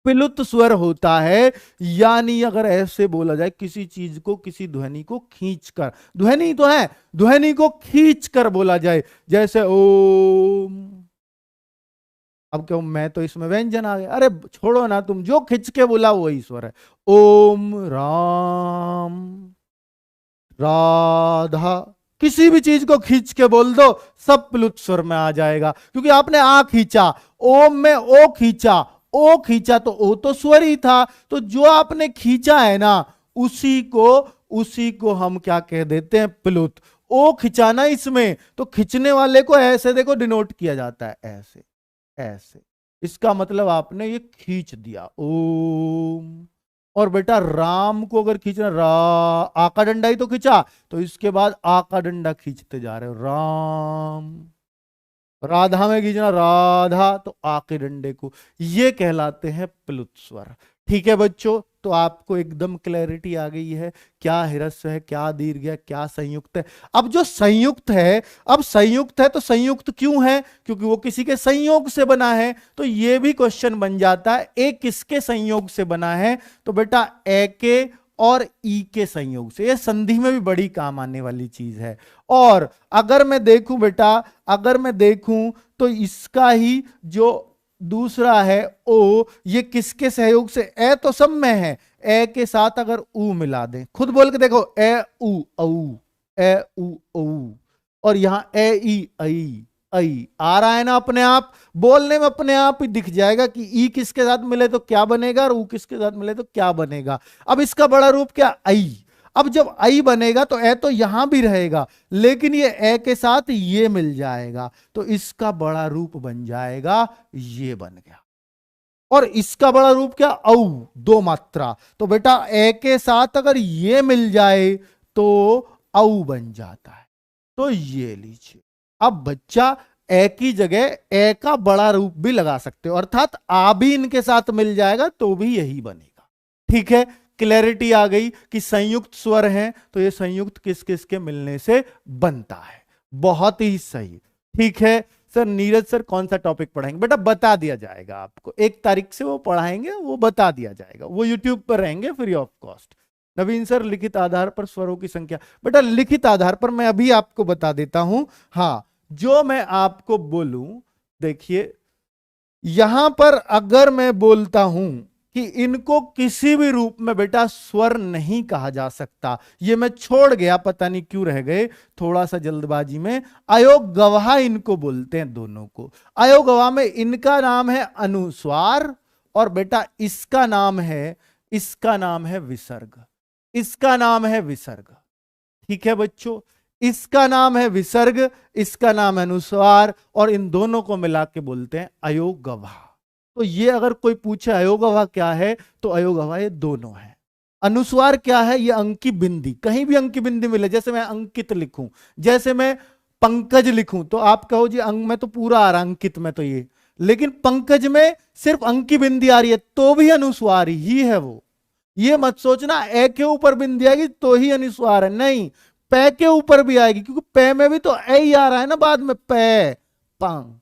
पिलुत स्वर होता है, यानी अगर ऐसे बोला जाए, किसी चीज को, किसी ध्वनि को खींचकर, ध्वनि तो है, ध्वनि को खींचकर बोला जाए, जैसे ओम। अब क्यों, मैं तो इसमें व्यंजन आ गया, अरे छोड़ो ना, तुम जो खींच के बोला वही स्वर है। ओम राम राधा, किसी भी चीज को खींच के बोल दो, सब प्लुत स्वर में आ जाएगा, क्योंकि आपने आ खींचा, ओम में ओ खींचा, ओ खींचा तो ओ तो स्वर ही था, तो जो आपने खींचा है ना, उसी को हम क्या कह देते हैं, प्लुत। ओ खिंचाना इसमें, तो खींचने वाले को ऐसे देखो डिनोट किया जाता है, ऐसे ऐसे, इसका मतलब आपने ये खींच दिया, ओम। और बेटा राम को अगर खींचना, आ का डंडा ही तो खींचा, तो इसके बाद आ का डंडा खींचते जा रहे हो, राम। राधा में खींचना, राधा, तो आ के डंडे को, ये कहलाते हैं प्लुत स्वर। ठीक है बच्चों, तो आपको एकदम क्लैरिटी आ गई है, क्या ह्रस्व है, क्या दीर्घ है, क्या संयुक्त है। अब जो संयुक्त है, अब संयुक्त है तो संयुक्त क्यों है? क्योंकि वो किसी के संयोग से बना है। तो ये भी क्वेश्चन बन जाता है, ए किसके संयोग से बना है? तो बेटा ए के और ई के संयोग से। ये संधि में भी बड़ी काम आने वाली चीज है। और अगर मैं देखूं बेटा, अगर मैं देखूं तो इसका ही जो दूसरा है ओ, ये किसके सहयोग से? ए तो सब में है, ए के साथ अगर ऊ मिला दें, खुद बोल के देखो, ए ऊ औ, ए ऊ औ, और यहां ए ई आई आ रहा है ना, अपने आप बोलने में अपने आप ही दिख जाएगा कि ई किसके साथ मिले तो क्या बनेगा और ऊ किसके साथ मिले तो क्या बनेगा। अब इसका बड़ा रूप क्या? आई। अब जब आई बनेगा तो ए तो यहां भी रहेगा, लेकिन ये ए के साथ ये मिल जाएगा, तो इसका बड़ा रूप बन जाएगा, ये बन गया। और इसका बड़ा रूप क्या? औ, 2 मात्रा। तो बेटा ए के साथ अगर ये मिल जाए तो औ बन जाता है। तो ये लीजिए, अब बच्चा ए की जगह ए का बड़ा रूप भी लगा सकते हो, अर्थात आ भी इनके साथ मिल जाएगा तो भी यही बनेगा। ठीक है, क्लैरिटी आ गई कि संयुक्त स्वर हैं, तो ये संयुक्त किस किस के मिलने से बनता है। बहुत ही सही। ठीक है सर, नीरज सर कौन सा टॉपिक पढ़ाएंगे? बेटा बता दिया जाएगा आपको, 1 तारीख से वो पढ़ाएंगे, वो बता दिया जाएगा, वो यूट्यूब पर रहेंगे free of cost. Naveen sir लिखित आधार पर स्वरों की संख्या, बेटा लिखित आधार पर मैं अभी आपको बता देता हूं। हाँ, जो मैं आपको बोलूं, देखिए यहां पर अगर मैं बोलता हूं कि इनको किसी भी रूप में बेटा स्वर नहीं कहा जा सकता, ये मैं छोड़ गया, पता नहीं क्यों रह गए थोड़ा सा जल्दबाजी में। अयोग गवाह इनको बोलते हैं, दोनों को। अयोग गवाह में इनका नाम है अनुस्वार, और बेटा इसका नाम है विसर्ग, इसका नाम है विसर्ग। ठीक है बच्चों, इसका नाम है विसर्ग, इसका नाम है अनुस्वार, और इन दोनों को मिला के बोलते हैं अयोग गवाह। तो ये अगर कोई पूछे अयोग गवाह क्या है, तो अयोग गवाह ये दोनों है। अनुस्वार क्या है? ये अंकी बिंदी, कहीं भी अंकी बिंदी मिले, जैसे मैं अंकित लिखूं, जैसे मैं पंकज लिखूं, तो आप कहो जी अंक में तो पूरा आ रहा, अंकित में तो ये, लेकिन पंकज में सिर्फ अंकी बिंदी आ रही है, तो भी अनुस्वार ही है वो। ये मत सोचना ए के ऊपर बिंदी आएगी तो ही अनुस्वार है, नहीं, पै के ऊपर भी आएगी, क्योंकि पै में भी तो ए ही आ रहा है ना बाद में, पै पंग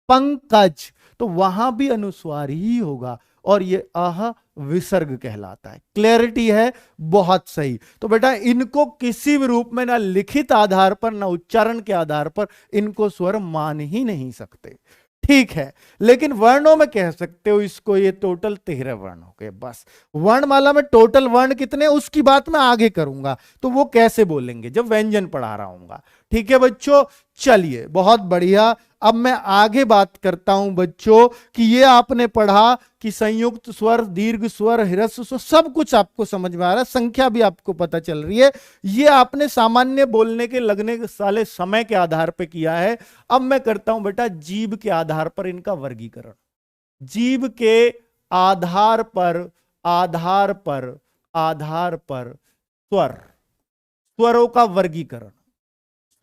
पंकज, तो वहां भी अनुस्वार ही होगा, और ये अह विसर्ग कहलाता है। क्लैरिटी है? बहुत सही। तो बेटा इनको किसी भी रूप में, ना लिखित आधार पर ना उच्चारण के आधार पर, इनको स्वर मान ही नहीं सकते। ठीक है, लेकिन वर्णों में कह सकते हो इसको, ये टोटल 13 वर्ण हो गए। बस वर्णमाला में टोटल वर्ण कितने, उसकी बात मैं आगे करूंगा, तो वो कैसे बोलेंगे जब व्यंजन पढ़ा रहा हूंगा। ठीक है बच्चों, चलिए बहुत बढ़िया। अब मैं आगे बात करता हूं बच्चों कि ये आपने पढ़ा कि संयुक्त स्वर, दीर्घ स्वर, ह्रस्व स्वर, सब कुछ आपको समझ में आ रहा है, संख्या भी आपको पता चल रही है। ये आपने सामान्य बोलने के लगने साले समय के आधार पर किया है। अब मैं करता हूं बेटा जीभ के आधार पर इनका वर्गीकरण। जीभ के आधार पर स्वर, स्वरों का वर्गीकरण।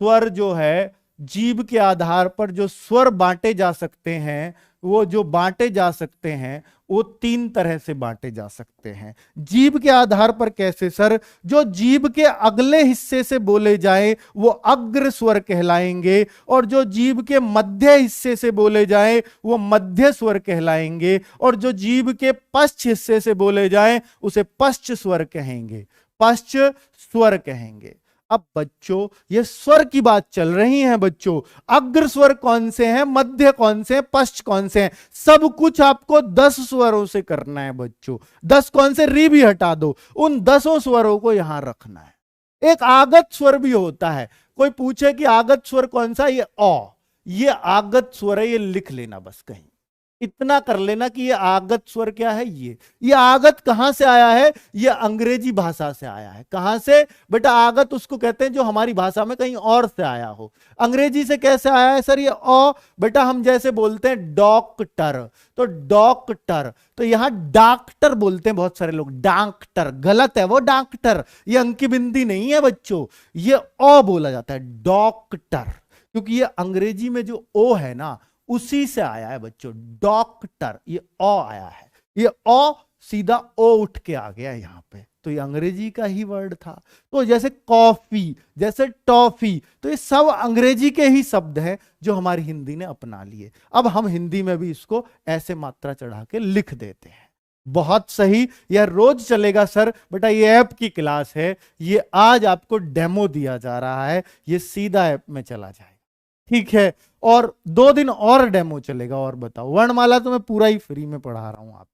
स्वर जो है, जीभ के आधार पर जो स्वर बांटे जा सकते हैं, वो जो बांटे जा सकते हैं वो 3 तरह से बांटे जा सकते हैं। जीभ के आधार पर कैसे सर? जो जीभ के अगले हिस्से से बोले जाए वो अग्र स्वर कहलाएंगे, और जो जीभ के मध्य हिस्से से बोले जाए वो मध्य स्वर कहलाएंगे, और जो जीभ के पश्च हिस्से से बोले जाए उसे पश्च स्वर कहेंगे, पश्च स्वर कहेंगे। अब बच्चों ये स्वर की बात चल रही है बच्चों, अग्र स्वर कौन से हैं, मध्य कौन से हैं, पश्च कौन से हैं, सब कुछ आपको 10 स्वरों से करना है बच्चों। 10 कौन से, री भी हटा दो, उन 10 स्वरों को यहां रखना है। एक आगत स्वर भी होता है, कोई पूछे कि आगत स्वर कौन सा, ये ये आगत स्वर है, ये लिख लेना बस, कहीं इतना कर लेना कि ये आगत स्वर क्या है। ये आगत कहां से आया है, ये अंग्रेजी भाषा से आया है। कहां से बेटा? आगत उसको कहते हैं जो हमारी भाषा में कहीं और से आया हो। अंग्रेजी से कैसे आया है सर? ये बेटा हम जैसे बोलते हैं डॉक्टर, तो डॉक्टर, तो यहां डॉक्टर बोलते हैं बहुत सारे लोग, डॉक्टर गलत है, वो डॉक्टर, ये अंकी बिंदी नहीं है बच्चों, ये बोला जाता है डॉक्टर, क्योंकि ये अंग्रेजी में जो ओ है ना उसी से आया है बच्चों, डॉक्टर, ये आया है, ये सीधा ओ उठ के आ गया यहां पे, तो ये अंग्रेजी का ही वर्ड था। तो जैसे कॉफी, जैसे टॉफी, तो ये सब अंग्रेजी के ही शब्द हैं जो हमारी हिंदी ने अपना लिए। अब हम हिंदी में भी इसको ऐसे मात्रा चढ़ा के लिख देते हैं। बहुत सही, यह रोज चलेगा सर। बेटा ये ऐप की क्लास है, ये आज आपको डेमो दिया जा रहा है, ये सीधा ऐप में चला जाएगा, ठीक है? और 2 दिन और डेमो चलेगा। और बताओ, वर्णमाला तो मैं पूरा ही फ्री में पढ़ा रहा हूं आप।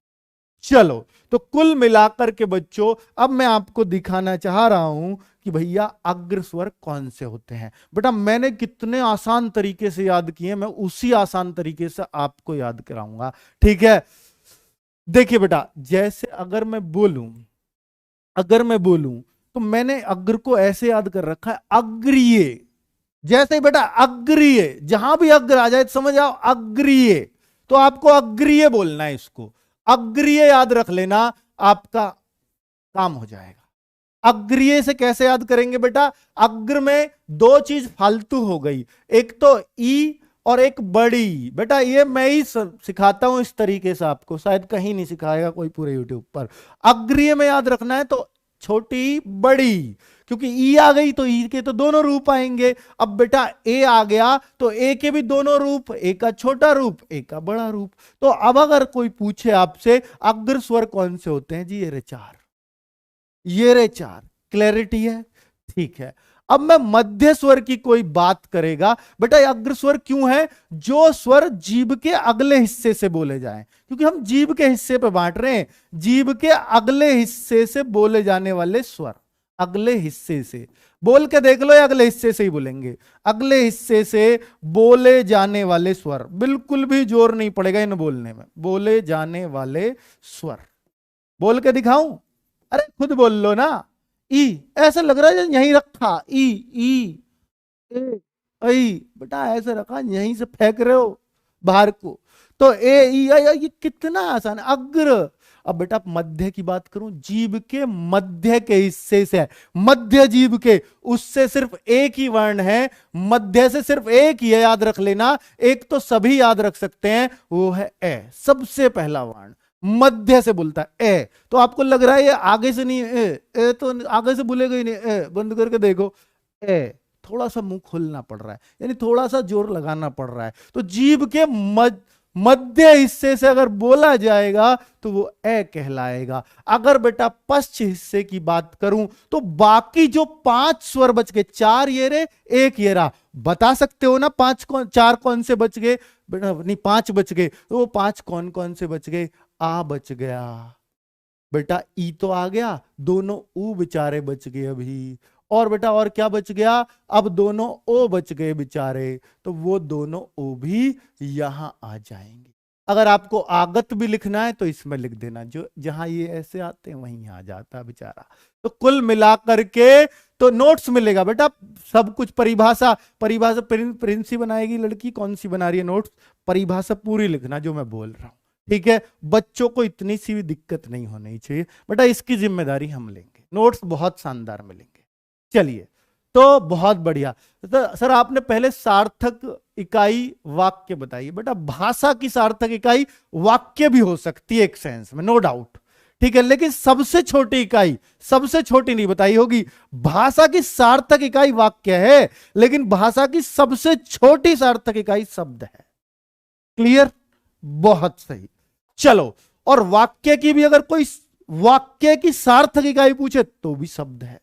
चलो, तो कुल मिलाकर के बच्चों अब मैं आपको दिखाना चाह रहा हूं कि भैया अग्र स्वर कौन से होते हैं। बेटा मैंने कितने आसान तरीके से याद किए, मैं उसी आसान तरीके से आपको याद कराऊंगा, ठीक है? देखिए बेटा, जैसे अगर मैं बोलूं तो मैंने अग्र को ऐसे याद कर रखा है, अग्रीय। जैसे बेटा अग्रीय, जहां भी अग्र आ जाए समझ आओ अग्रीय, तो आपको अग्रीय बोलना है, इसको अग्रीय याद रख लेना, आपका काम हो जाएगा। अग्रीय से कैसे याद करेंगे बेटा? अग्र में 2 चीज फालतू हो गई, एक तो ई और एक बड़ी। बेटा ये मैं ही सिखाता हूं इस तरीके से आपको, शायद कहीं नहीं सिखाएगा कोई पूरे यूट्यूब पर। अग्रीय में याद रखना है तो छोटी बड़ी, क्योंकि ई आ गई तो ई के तो दोनों रूप आएंगे। अब बेटा ए आ गया तो ए के भी दोनों रूप, एक का छोटा रूप, एक का बड़ा रूप। तो अब अगर कोई पूछे आपसे अग्र स्वर कौन से होते हैं, जी ये रे 4, क्लैरिटी है, ठीक है? अब मैं मध्य स्वर की कोई बात करेगा, बेटा अग्र स्वर क्यों है? जो स्वर जीभ के अगले हिस्से से बोले जाएं, क्योंकि हम जीभ के हिस्से पे बांट रहे हैं, जीभ के अगले हिस्से से बोले जाने वाले स्वर। अगले हिस्से से बोल के देख लो, या अगले हिस्से से ही बोलेंगे, अगले हिस्से से बोले जाने वाले स्वर, बिल्कुल भी जोर नहीं पड़ेगा इन बोलने में, बोले जाने वाले स्वर। बोल के दिखाऊं? अरे खुद बोल लो ना। ई, ऐसा लग रहा है यहीं रखा, ई ए आई, बेटा ऐसे रखा, यहीं से फेंक रहे हो बाहर को, तो ए ई आई, ये कितना आसान है, अग्र। अब बेटा मध्य की बात करूं, जीभ के मध्य के हिस्से से, मध्य जीभ के, उससे सिर्फ एक ही वर्ण है, मध्य से सिर्फ एक ही है, याद रख लेना। एक तो सभी याद रख सकते हैं, वो है ए, सबसे पहला वर्ण मध्य से बोलता है ए। तो आपको लग रहा है ये आगे से नहीं, ए तो आगे से बोलेगा ही नहीं, ए बंद करके देखो, ए थोड़ा सा मुंह खोलना पड़ रहा है, यानी थोड़ा सा जोर लगाना पड़ रहा है। तो जीभ के मध्य हिस्से से अगर बोला जाएगा तो वो ए कहलाएगा। अगर बेटा पश्च हिस्से की बात करूं तो बाकी जो 5 स्वर बच गए, 4 ये रे 1 ये रहा, बता सकते हो ना 4 कौन से बच गए बेटा? नहीं 5 बच गए, तो वो 5 कौन कौन से बच गए? आ बच गया बेटा, ई तो आ गया, दोनों ऊ बेचारे बच गए अभी, और बेटा और क्या बच गया, अब दोनों ओ बच गए बेचारे, तो वो दोनों ओ भी यहां आ जाएंगे। अगर आपको आगत भी लिखना है तो इसमें लिख देना, जो जहां ये ऐसे आते हैं वहीं आ जाता है बेचारा। तो कुल मिलाकर के तो नोट्स मिलेगा बेटा, सब कुछ परिभाषा, परिभाषा प्रिंस ही बनाएगी लड़की, कौन सी बना रही है नोट्स, परिभाषा पूरी लिखना जो मैं बोल रहा हूं, ठीक है। बच्चों को इतनी सी भी दिक्कत नहीं होनी चाहिए बेटा, इसकी जिम्मेदारी हम लेंगे, नोट्स बहुत शानदार मिलेंगे। चलिए, तो बहुत बढ़िया। तो सर आपने पहले सार्थक इकाई वाक्य बताइए। बेटा भाषा की सार्थक इकाई वाक्य भी हो सकती है एक सेंस में, नो डाउट, ठीक है, लेकिन सबसे छोटी इकाई, सबसे छोटी नहीं बताई होगी। भाषा की सार्थक इकाई वाक्य है, लेकिन भाषा की सबसे छोटी सार्थक इकाई शब्द है। क्लियर, बहुत सही। चलो, और वाक्य की भी अगर कोई वाक्य की सार्थक इकाई पूछे तो भी शब्द है।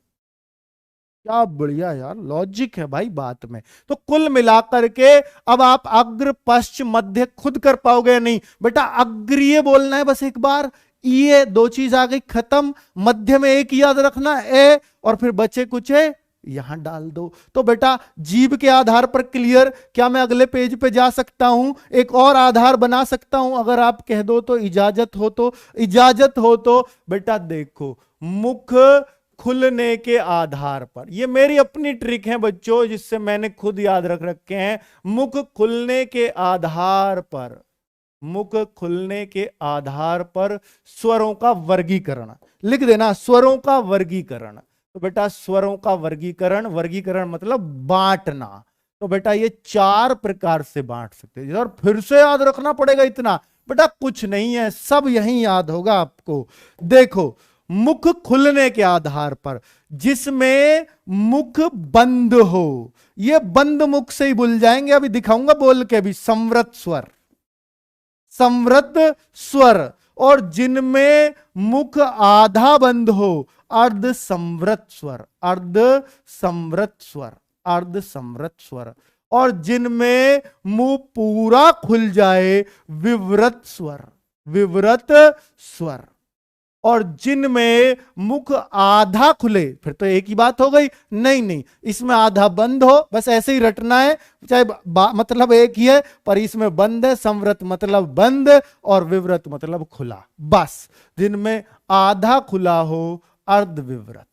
क्या बढ़िया यार, लॉजिक है भाई बात में। तो कुल मिलाकर के अब आप अग्र पश्च मध्य खुद कर पाओगे नहीं बेटा, अग्रीय बोलना है बस एक बार, ये दो चीज आ गई खत्म, मध्य में एक याद रखना ए, और फिर बचे कुछ है यहां डाल दो। तो बेटा जीव के आधार पर क्लियर। क्या मैं अगले पेज पे जा सकता हूं, एक और आधार बना सकता हूं, अगर आप कह दो तो, इजाजत हो तो, इजाजत हो तो बेटा देखो, मुख खुलने के आधार पर, ये मेरी अपनी ट्रिक है बच्चों जिससे मैंने खुद याद रख रखे हैं। मुख खुलने के आधार पर, मुख खुलने के आधार पर स्वरों का वर्गीकरण लिख देना, स्वरों का वर्गीकरण। तो बेटा स्वरों का वर्गीकरण, वर्गीकरण मतलब बांटना, तो बेटा ये चार प्रकार से बांट सकते हैं। और फिर से याद रखना पड़ेगा इतना, बेटा कुछ नहीं है, सब यही याद होगा आपको। देखो, मुख खुलने के आधार पर, जिसमें मुख बंद हो, ये बंद मुख से ही भूल जाएंगे, अभी दिखाऊंगा बोल के भी, संवृत स्वर, संवृत स्वर। और जिनमें मुख आधा बंद हो, अर्ध संवृत स्वर, अर्ध संवृत स्वर, अर्ध संवृत स्वर। और जिनमें मुंह पूरा खुल जाए, विवृत स्वर, विवृत स्वर। और जिनमें मुख आधा खुले, फिर तो एक ही बात हो गई, नहीं नहीं, इसमें आधा बंद हो, बस ऐसे ही रटना है, चाहे मतलब एक ही है, पर इसमें बंद है, संवृत मतलब बंद और विवृत मतलब खुला, बस। जिनमें आधा खुला हो, अर्ध विवृत।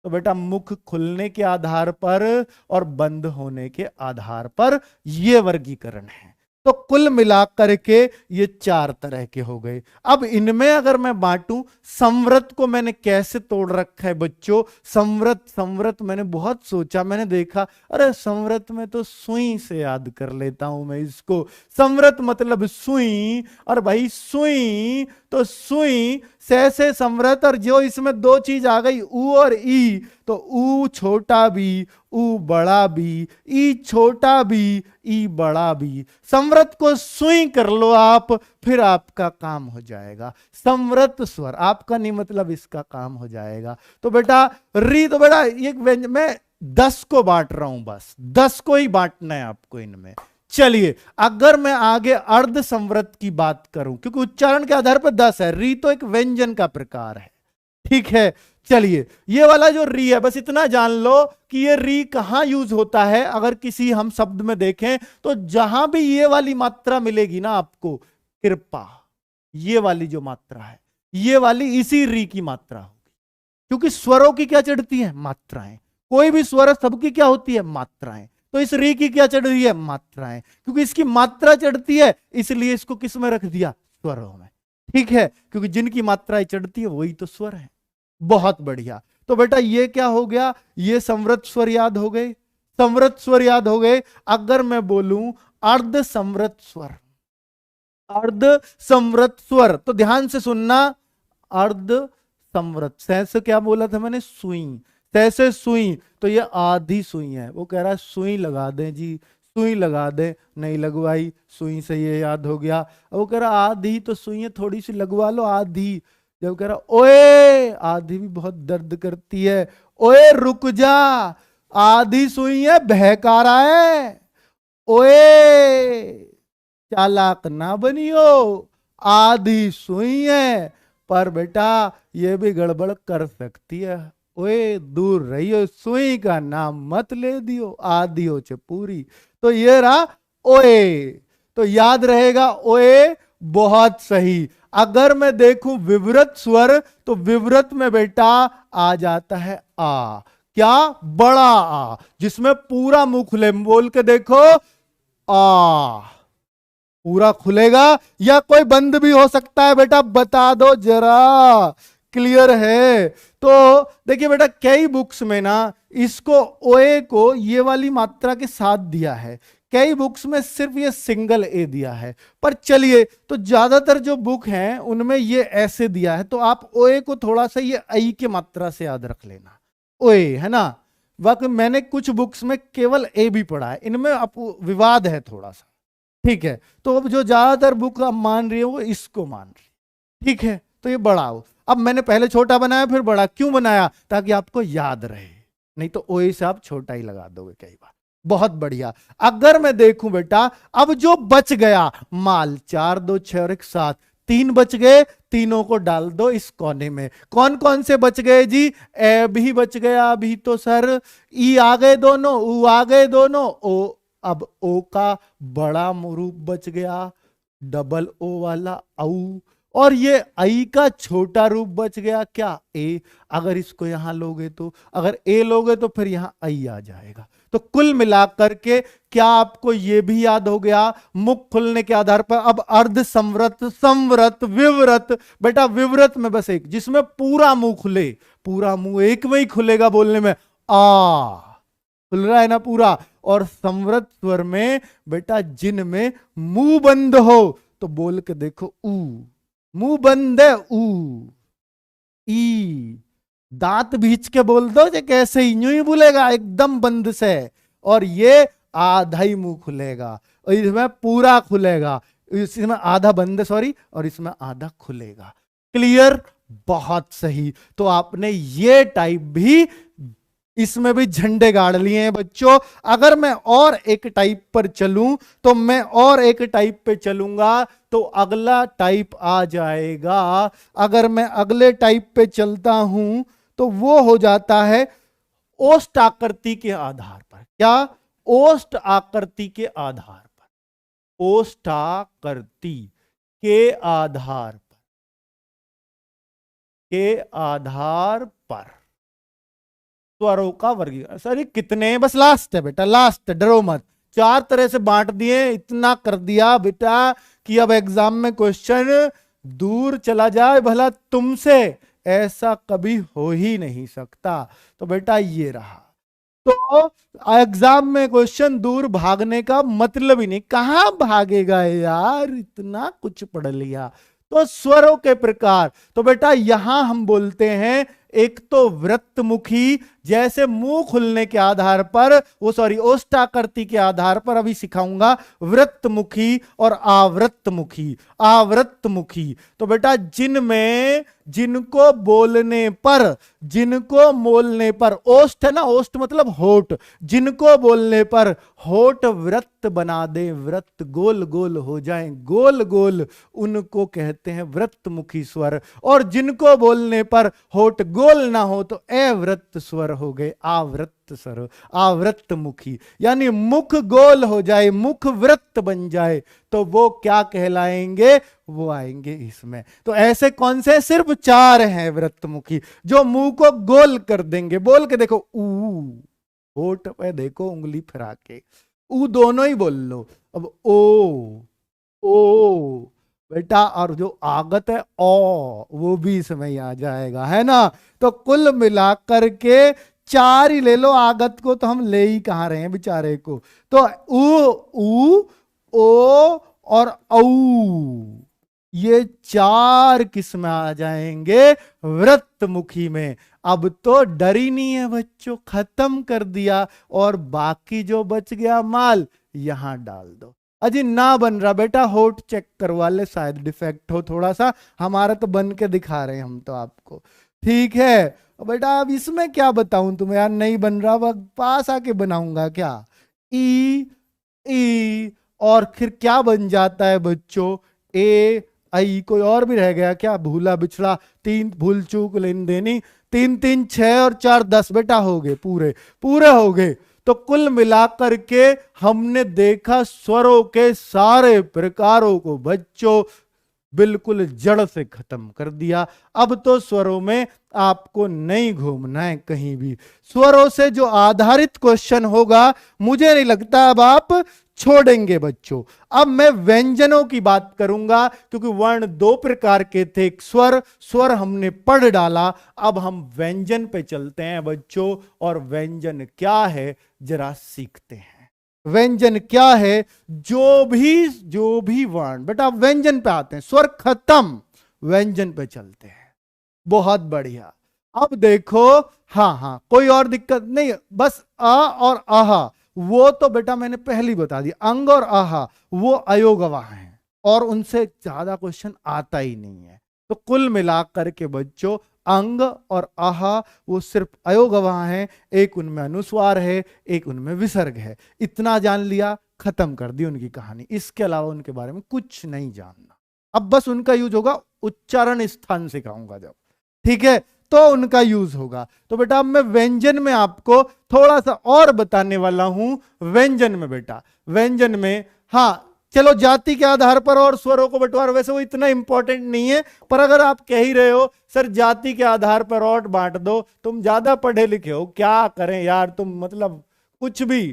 तो बेटा मुख खुलने के आधार पर और बंद होने के आधार पर ये वर्गीकरण है। तो कुल मिलाकर के ये चार तरह के हो गए। अब इनमें अगर मैं बांटूं, संवृत को मैंने कैसे तोड़ रखा है बच्चों, संवृत, संवृत मैंने बहुत सोचा, मैंने देखा अरे संवृत में तो सुई से याद कर लेता हूं मैं इसको, संवृत मतलब सुई, और भाई सुई तो सुई से संवृत, और जो इसमें दो चीज आ गई ऊ और ई, तो ऊ छोटा भी, ऊ बड़ा भी, ई छोटा भी, ई बड़ा भी। संवृत को सुई कर लो आप, फिर आपका काम हो जाएगा। संवृत स्वर आपका नहीं मतलब इसका काम हो जाएगा। तो बेटा री, तो बेटा ये मैं 10 को बांट रहा हूं, बस 10 को ही बांटना है आपको इनमें। चलिए, अगर मैं आगे अर्ध संवृत की बात करूं, क्योंकि उच्चारण के आधार पर 10 है, री तो एक व्यंजन का प्रकार है, ठीक है। चलिए, ये वाला जो री है, बस इतना जान लो कि ये री कहां यूज होता है। अगर किसी हम शब्द में देखें तो जहां भी ये वाली मात्रा मिलेगी ना आपको, कृपा, ये वाली जो मात्रा है, ये वाली इसी री की मात्रा होगी, क्योंकि स्वरों की क्या चढ़ती है, मात्राएं। कोई भी स्वर सबकी क्या होती है, मात्राएं। तो इस री की क्या चढ़ रही है, मात्राएं। क्योंकि इसकी मात्रा चढ़ती है, इसलिए इसको किस में रख दिया, स्वरों में, ठीक है, क्योंकि जिनकी मात्राएं चढ़ती है वही तो स्वर है। बहुत बढ़िया। तो बेटा ये क्या हो गया, ये संवृत स्वर याद हो गए, संवृत स्वर याद हो गए। अगर मैं बोलूं अर्ध संवृत स्वर, अर्ध संवृत स्वर, तो ध्यान से सुनना, अर्ध संवृत, से क्या बोला था मैंने, सुई, से सुई, तो ये आधी सुई है। वो कह रहा है सुई लगा दें जी, सुई लगा दे, नहीं लगवाई, सुई से ये याद हो गया। वो कह रहा आधी तो सुई है, थोड़ी सी लगवा लो आधी। जब कह रहा ओए, आधी भी बहुत दर्द करती है, ओए रुक जा, आधी सुई है, बहका रहा है, ओए चालाक ना बनियो, आधी सुई है। पर बेटा ये भी गड़बड़ कर सकती है, ओए दूर रहियो, सुई का नाम मत ले दियो, आदियो च पूरी। तो ये रहा ओए, तो याद रहेगा ओए, बहुत सही। अगर मैं देखूं विवृत स्वर, तो विवृत में बेटा आ जाता है आ, क्या, बड़ा आ, जिसमें पूरा मुंह खुले, बोल के देखो, आ, पूरा खुलेगा या कोई बंद भी हो सकता है बेटा, बता दो जरा, क्लियर है? तो देखिए बेटा, कई बुक्स में ना इसको ओए को ये वाली मात्रा के साथ दिया है, कई बुक्स में सिर्फ ये सिंगल ए दिया है। पर चलिए, तो ज्यादातर जो बुक हैं उनमें ये ऐसे दिया है, तो आप ओए को थोड़ा सा ये आई की मात्रा से याद रख लेना, ओए, है ना। वाकई मैंने कुछ बुक्स में केवल ए भी पढ़ा है, इनमें विवाद है थोड़ा सा, ठीक है। तो अब जो ज्यादातर बुक आप मान रही है वो इसको मान रही है, ठीक है। तो ये बड़ा हो, अब मैंने पहले छोटा बनाया फिर बड़ा, क्यों बनाया? ताकि आपको याद रहे, नहीं तो ओए से आप छोटा ही लगा दोगे कई बार। बहुत बढ़िया। अगर मैं देखूं बेटा, अब जो बच गया माल, 4 2 6 और 1 7, 3 बच गए, तीनों को डाल दो इस कोने में। कौन कौन से बच गए जी? ए भी बच गया अभी तो सर, ई आ गए दोनों, ऊ आ गए दोनों, ओ, अब ओ का बड़ा रूप बच गया, डबल ओ वाला औ, और ये आई का छोटा रूप बच गया, क्या, ए। अगर इसको यहां लोगे तो, अगर ए लोगे तो फिर यहां आई आ जाएगा। तो कुल मिलाकर के क्या आपको यह भी याद हो गया? मुख खुलने के आधार पर अब अर्ध संवृत, संवृत, विवृत। बेटा विवृत में बस एक, जिसमें पूरा मुंह खुले, पूरा मुंह एक में ही खुलेगा बोलने में, आ, खुल रहा है ना पूरा। और संवृत स्वर में बेटा जिनमें मुंह बंद हो, तो बोल के देखो, ऊ, मुंह बंद है, ऊ, ई, दांत भींच के बोल दो, जे कैसे ही यूं ही बोलेगा एकदम बंद से, और ये आधा ही मुंह खुलेगा, और इसमें पूरा खुलेगा, इसमें आधा बंद, सॉरी, और इसमें आधा खुलेगा। क्लियर? बहुत सही। तो आपने ये टाइप भी, इसमें भी झंडे गाड़ लिए हैं बच्चों। अगर मैं और एक टाइप पर चलूं, तो मैं और एक टाइप पे चलूंगा, तो अगला टाइप आ जाएगा। अगर मैं अगले टाइप पे चलता हूं, तो वो हो जाता है ओष्ठ आकृति के आधार पर। क्या? ओष्ठ आकृति के आधार पर, ओष्ठ आकृति के आधार पर, के आधार पर स्वरों का वर्गीकरण। सर ये कितने, बस लास्ट है बेटा, लास्ट, डरो मत। 4 तरह से बांट दिए, इतना कर दिया बेटा कि अब एग्जाम में क्वेश्चन दूर चला जाए भला तुमसे, ऐसा कभी हो ही नहीं सकता। तो बेटा ये रहा, तो एग्जाम में क्वेश्चन दूर भागने का मतलब ही नहीं, कहां भागेगा यार, इतना कुछ पढ़ लिया। तो स्वरों के प्रकार, तो बेटा यहां हम बोलते हैं, एक तो वृत्तमुखी, जैसे मुंह खुलने के आधार पर, वो सॉरी ओष्ठाकृति के आधार पर अभी सिखाऊंगा, वृत्तमुखी और आवृत्तमुखी। आवृत्तमुखी तो बेटा जिनमें, जिनको बोलने पर, जिनको बोलने पर, ओष्ठ है ना, ओष्ठ मतलब होठ, जिनको बोलने पर होठ वृत्त बना दे, वृत्त गोल गोल हो जाए, गोल गोल, उनको कहते हैं वृत्तमुखी स्वर। और जिनको बोलने पर होठ गोल ना हो, तो अवृत्त स्वर हो गए, आवृत्त स्वर, आवृत्त मुखी। यानी मुख गोल हो जाए, मुख वृत्त बन जाए, तो वो क्या कहलाएंगे? वो आएंगे इसमें। तो ऐसे कौन से? सिर्फ 4 हैं वृत्तमुखी, जो मुंह को गोल कर देंगे। बोल के देखो, ऊ, होठ पे देखो उंगली फिरा के, ऊ दोनों ही बोल लो। अब ओ, ओ बेटा, और जो आगत है ओ, वो भी इसमें ही आ जाएगा, है ना। तो कुल मिलाकर के 4 ही ले लो, आगत को तो हम ले ही कहां रहे हैं बेचारे को। तो ऊ, ओ और औ, ये 4 किस में आ जाएंगे? वृत्तमुखी में। अब तो डर ही नहीं है बच्चों, खत्म कर दिया, और बाकी जो बच गया माल यहां डाल दो। अजी ना बन रहा बेटा, होठ चेक करवा ले, शायद डिफेक्ट हो थोड़ा सा, हमारा तो बन के दिखा रहे हैं हम तो आपको, ठीक है बेटा। अब इसमें क्या बताऊं तुम्हें यार, नहीं बन रहा, वह पास आके बनाऊंगा क्या? ई, ई, और फिर क्या बन जाता है बच्चों? ए, आई, कोई और भी रह गया क्या? भूला बिछड़ा, 3 भूल चूक लेन देनी, 3 3 6 और 4 10 बेटा हो गए, पूरे पूरे हो गए। तो कुल मिलाकर के हमने देखा स्वरों के सारे प्रकारों को बच्चों बिल्कुल जड़ से खत्म कर दिया। अब तो स्वरों में आपको नहीं घूमना है कहीं भी। स्वरों से जो आधारित क्वेश्चन होगा मुझे नहीं लगता अब आप छोड़ेंगे बच्चों। अब मैं व्यंजनों की बात करूंगा, क्योंकि वर्ण 2 प्रकार के थे, एक स्वर, स्वर हमने पढ़ डाला। अब हम व्यंजन पे चलते हैं बच्चों, और व्यंजन क्या है जरा सीखते हैं। व्यंजन क्या है? जो भी वर्ण, बेटा व्यंजन पे आते हैं, स्वर खत्म, व्यंजन पे चलते हैं। बहुत बढ़िया। अब देखो, हाँ कोई और दिक्कत नहीं, बस आ और आहा वो तो बेटा मैंने पहले ही बता दिया, अंग और आहा वो अयोगवाह हैं और उनसे ज्यादा क्वेश्चन आता ही नहीं है। तो कुल मिलाकर के बच्चों अंग और आहा वो सिर्फ अयोगवाह हैं, एक उनमें अनुस्वार है, एक उनमें विसर्ग है। इतना जान लिया, खत्म कर दी उनकी कहानी। इसके अलावा उनके बारे में कुछ नहीं जानना। अब बस उनका यूज होगा उच्चारण स्थान सिखाऊंगा जब, ठीक है, तो उनका यूज होगा। तो बेटा अब मैं व्यंजन में आपको थोड़ा सा और बताने वाला हूं। व्यंजन में बेटा, व्यंजन में हाँ चलो जाति के आधार पर और स्वरों को बंटवार, वैसे वो इतना इंपॉर्टेंट नहीं है, पर अगर आप कह ही रहे हो सर जाति के आधार पर और बांट दो, तुम ज्यादा पढ़े लिखे हो, क्या करें यार तुम, मतलब कुछ भी।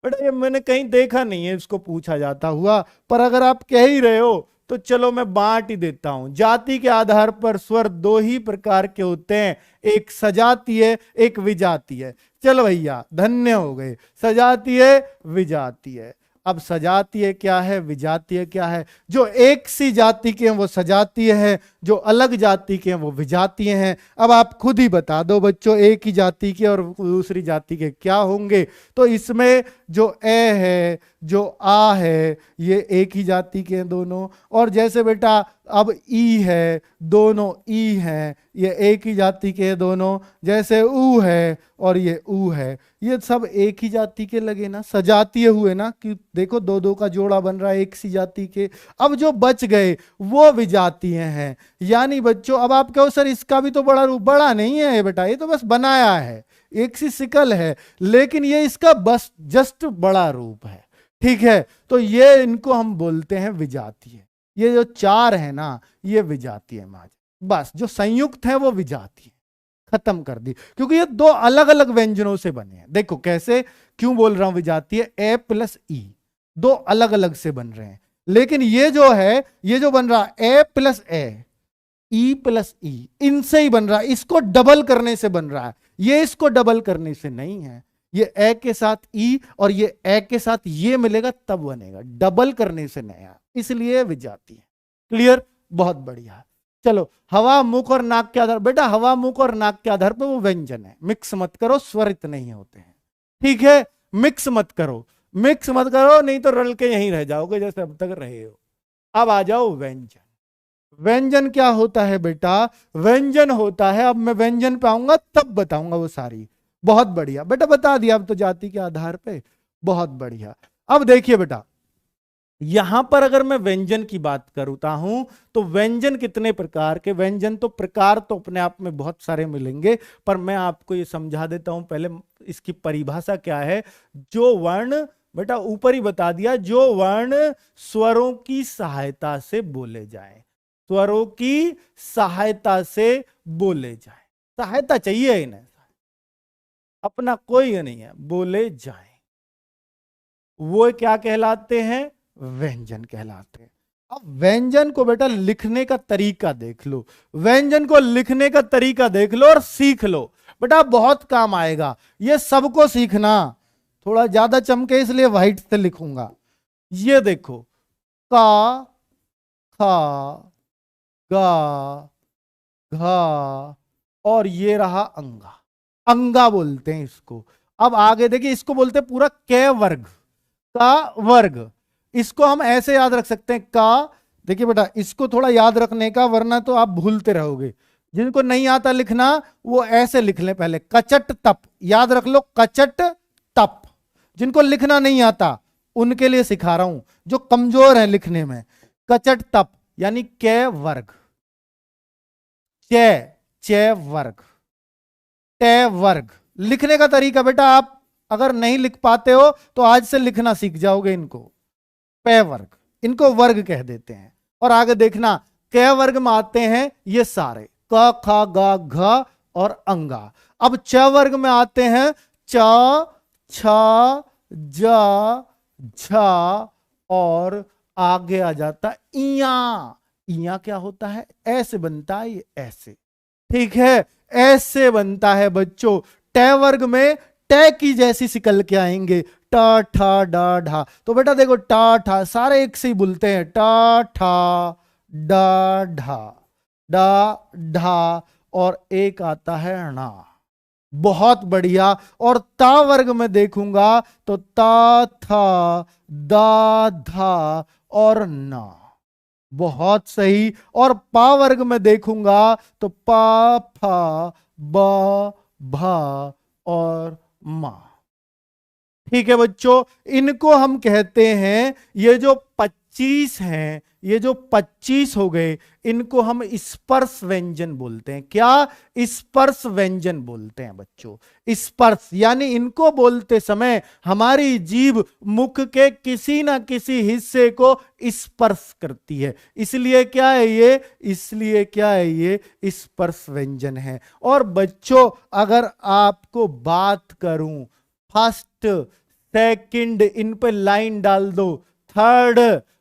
बेटा ये मैंने कहीं देखा नहीं है इसको पूछा जाता हुआ, पर अगर आप कह ही रहे हो तो चलो मैं बांट ही देता हूं। जाति के आधार पर स्वर 2 ही प्रकार के होते हैं, एक सजातीय एक विजातीय। चलो भैया धन्य हो गए, सजातीय विजातीय। अब सजातीय क्या है, विजातीय क्या है? जो एक सी जाति के हैं वो सजातीय है, जो अलग जाति के हैं वो विजातीय हैं। अब आप खुद ही बता दो बच्चों, एक ही जाति के और दूसरी जाति के क्या होंगे? तो इसमें जो ए है, जो आ है, ये एक ही जाति के हैं दोनों। और जैसे बेटा अब ई है, दोनों ई हैं, ये एक ही जाति के हैं दोनों। जैसे ऊ है और ये ऊ है, ये सब एक ही जाति के लगे ना, सजातीय हुए ना, कि देखो 2 2 का जोड़ा बन रहा है एक सी जाति के। अब जो बच गए वो विजातीय हैं। यानी बच्चों अब आप कहो सर इसका भी तो बड़ा रूप, बड़ा नहीं है बेटा, ये तो बस बनाया है, एक सी शिकल है, लेकिन ये इसका बस जस्ट बड़ा रूप है, ठीक है। तो ये इनको हम बोलते हैं विजातीय। ये जो 4 है ना ये विजातीय माज, बस जो संयुक्त है वो विजातीय। खत्म कर दी, क्योंकि ये 2 अलग अलग व्यंजनों से बने हैं। देखो कैसे, क्यों बोल रहा हूं विजातीय, ए प्लस ई 2 अलग अलग से बन रहे हैं, लेकिन ये जो है, ये जो बन रहा है ए प्लस ए, ई प्लस ई, इनसे ही बन रहा है, इसको डबल करने से बन रहा है, ये इसको डबल करने से नहीं है। ये ए के साथ ई और ये ए के साथ ये मिलेगा तब बनेगा, डबल करने से नया, इसलिए विजातीय। क्लियर? बहुत बढ़िया। चलो हवा मुख और नाक के आधार, बेटा हवा मुख और नाक के आधार पर वो व्यंजन है, मिक्स मत करो, स्वरित नहीं होते हैं, ठीक है। मिक्स मत करो, मिक्स मत करो, नहीं तो रल के यहीं रह जाओगे जैसे अब तक रहे हो। अब आ जाओ व्यंजन। व्यंजन क्या होता है बेटा? व्यंजन होता है, अब मैं व्यंजन पे आऊंगा तब बताऊंगा वो सारी। बहुत बढ़िया बेटा, बता दिया अब तो जाति के आधार पे, बहुत बढ़िया। अब देखिए बेटा, यहां पर अगर मैं व्यंजन की बात करता हूं तो व्यंजन कितने प्रकार के, व्यंजन तो प्रकार तो अपने आप में बहुत सारे मिलेंगे, पर मैं आपको ये समझा देता हूं पहले इसकी परिभाषा क्या है। जो वर्ण, बेटा ऊपर ही बता दिया, जो वर्ण स्वरों की सहायता से बोले जाए, स्वरों की सहायता से बोले जाए, सहायता चाहिए इन्हें, अपना कोई नहीं है, बोले जाए, वो क्या कहलाते हैं? व्यंजन कहलाते हैं। अब व्यंजन को बेटा लिखने का तरीका देख लो, व्यंजन को लिखने का तरीका देख लो और सीख लो, बेटा बहुत काम आएगा। ये सबको सीखना, थोड़ा ज्यादा चमके इसलिए व्हाइट से लिखूंगा। ये देखो, का, खा, गा, घा, और ये रहा अंगा, अंगा बोलते हैं इसको। अब आगे देखिए, इसको बोलते हैं पूरा कै वर्ग, का वर्ग। इसको हम ऐसे याद रख सकते हैं, का, देखिए बेटा इसको थोड़ा याद रखने का, वरना तो आप भूलते रहोगे। जिनको नहीं आता लिखना वो ऐसे लिख ले, पहले कचट तप, याद रख लो, कचट तप। जिनको लिखना नहीं आता उनके लिए सिखा रहा हूं, जो कमजोर है लिखने में। कचट तप यानी कै वर्ग, चे वर्ग, ट वर्ग। लिखने का तरीका बेटा आप अगर नहीं लिख पाते हो तो आज से लिखना सीख जाओगे इनको। प वर्ग, इनको वर्ग कह देते हैं। और आगे देखना क वर्ग में आते हैं ये सारे क ख ग घ और अंगा। अब च वर्ग में आते हैं च छ ज झ और आगे आ जाता इया। इया क्या होता है? ऐसे बनता है ये, ऐसे, ठीक है, ऐसे बनता है बच्चों। ट वर्ग में ट की जैसी सिकल के आएंगे, ट ठ ड ढा। तो बेटा देखो ट ठ सारे एक से ही बोलते हैं, ट ठ ड ढा, ड ढा और एक आता है णा। बहुत बढ़िया। और ता वर्ग में देखूंगा तो ता था दा धा और ना। बहुत सही। और पा वर्ग में देखूंगा तो पा फा ब भा और मा। ठीक है बच्चों, इनको हम कहते हैं, ये जो 25 हैं, ये जो 25 हो गए, इनको हम स्पर्श व्यंजन बोलते हैं। क्या? स्पर्श व्यंजन बोलते हैं बच्चों। स्पर्श यानी इनको बोलते समय हमारी जीभ मुख के किसी ना किसी हिस्से को स्पर्श करती है, इसलिए क्या है ये, इसलिए क्या है ये स्पर्श व्यंजन है। और बच्चों अगर आपको बात करूं फर्स्ट सेकंड, इन पे लाइन डाल दो, थर्ड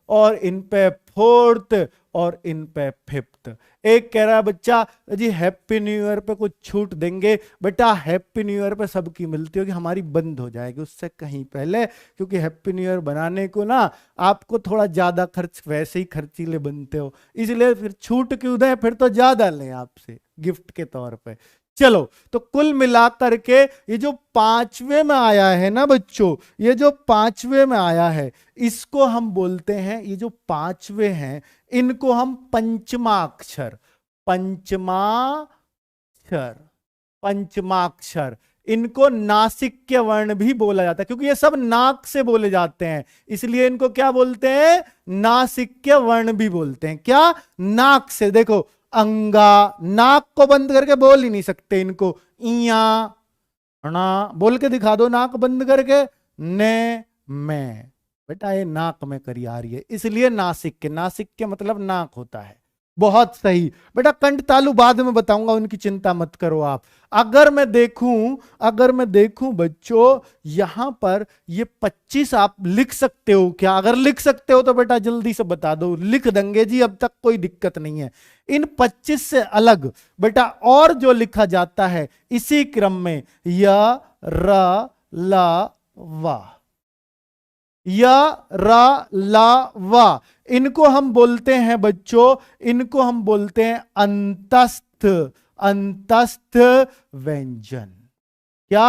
और इन पे फोर्थ और इन पे फिफ्थ। एक कह रहा है बच्चा जी हैप्पी न्यू ईयर पे कुछ छूट देंगे। बेटा हैप्पी न्यू ईयर पे सबकी मिलती होगी, हमारी बंद हो जाएगी उससे कहीं पहले, क्योंकि हैप्पी न्यू ईयर बनाने को ना आपको थोड़ा ज्यादा खर्च, वैसे ही खर्चीले बनते हो, इसलिए फिर छूट क्यों दें, फिर तो ज्यादा लें आपसे गिफ्ट के तौर पे। चलो, तो कुल मिलाकर के ये जो 5वें में आया है ना बच्चों, ये जो 5वें में आया है, इसको हम बोलते हैं, ये जो 5वें हैं इनको हम पंचमाक्षर, पंचमाक्षर, पंचमाक्षर। इनको नासिक्य वर्ण भी बोला जाता है, क्योंकि ये सब नाक से बोले जाते हैं, इसलिए इनको क्या बोलते हैं? नासिक्य वर्ण भी बोलते हैं। क्या? नाक से। देखो अंगा, नाक को बंद करके बोल ही नहीं सकते इनको। इया ना बोल के दिखा दो नाक बंद करके, ने में। बेटा ये नाक में करी आ रही है, इसलिए नासिक, नासिक के मतलब नाक होता है। बहुत सही बेटा। कंठ तालु बाद में बताऊंगा, उनकी चिंता मत करो आप। अगर मैं देखूं बच्चों यहां पर ये 25 आप लिख सकते हो क्या? अगर लिख सकते हो तो बेटा जल्दी से बता दो। लिख देंगे जी, अब तक कोई दिक्कत नहीं है। इन 25 से अलग बेटा और जो लिखा जाता है इसी क्रम में, य र ला वा, य रा ला वा, इनको हम बोलते हैं बच्चों, इनको हम बोलते हैं अंतस्थ, अंतस्थ व्यंजन। क्या?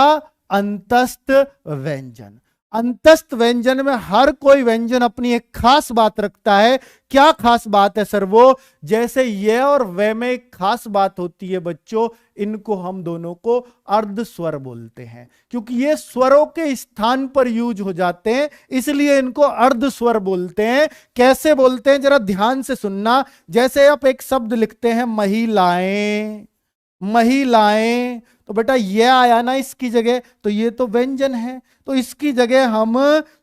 अंतस्थ व्यंजन। अंतस्थ व्यंजन में हर कोई व्यंजन अपनी एक खास बात रखता है। क्या खास बात है सर? वो जैसे ये और वे में एक खास बात होती है बच्चों, इनको हम दोनों को अर्ध स्वर बोलते हैं, क्योंकि ये स्वरों के स्थान पर यूज हो जाते हैं, इसलिए इनको अर्ध स्वर बोलते हैं। कैसे बोलते हैं जरा ध्यान से सुनना। जैसे आप एक शब्द लिखते हैं महिलाएं, महिलाएं, तो बेटा ये आया ना इसकी जगह, तो ये तो व्यंजन है, तो इसकी जगह हम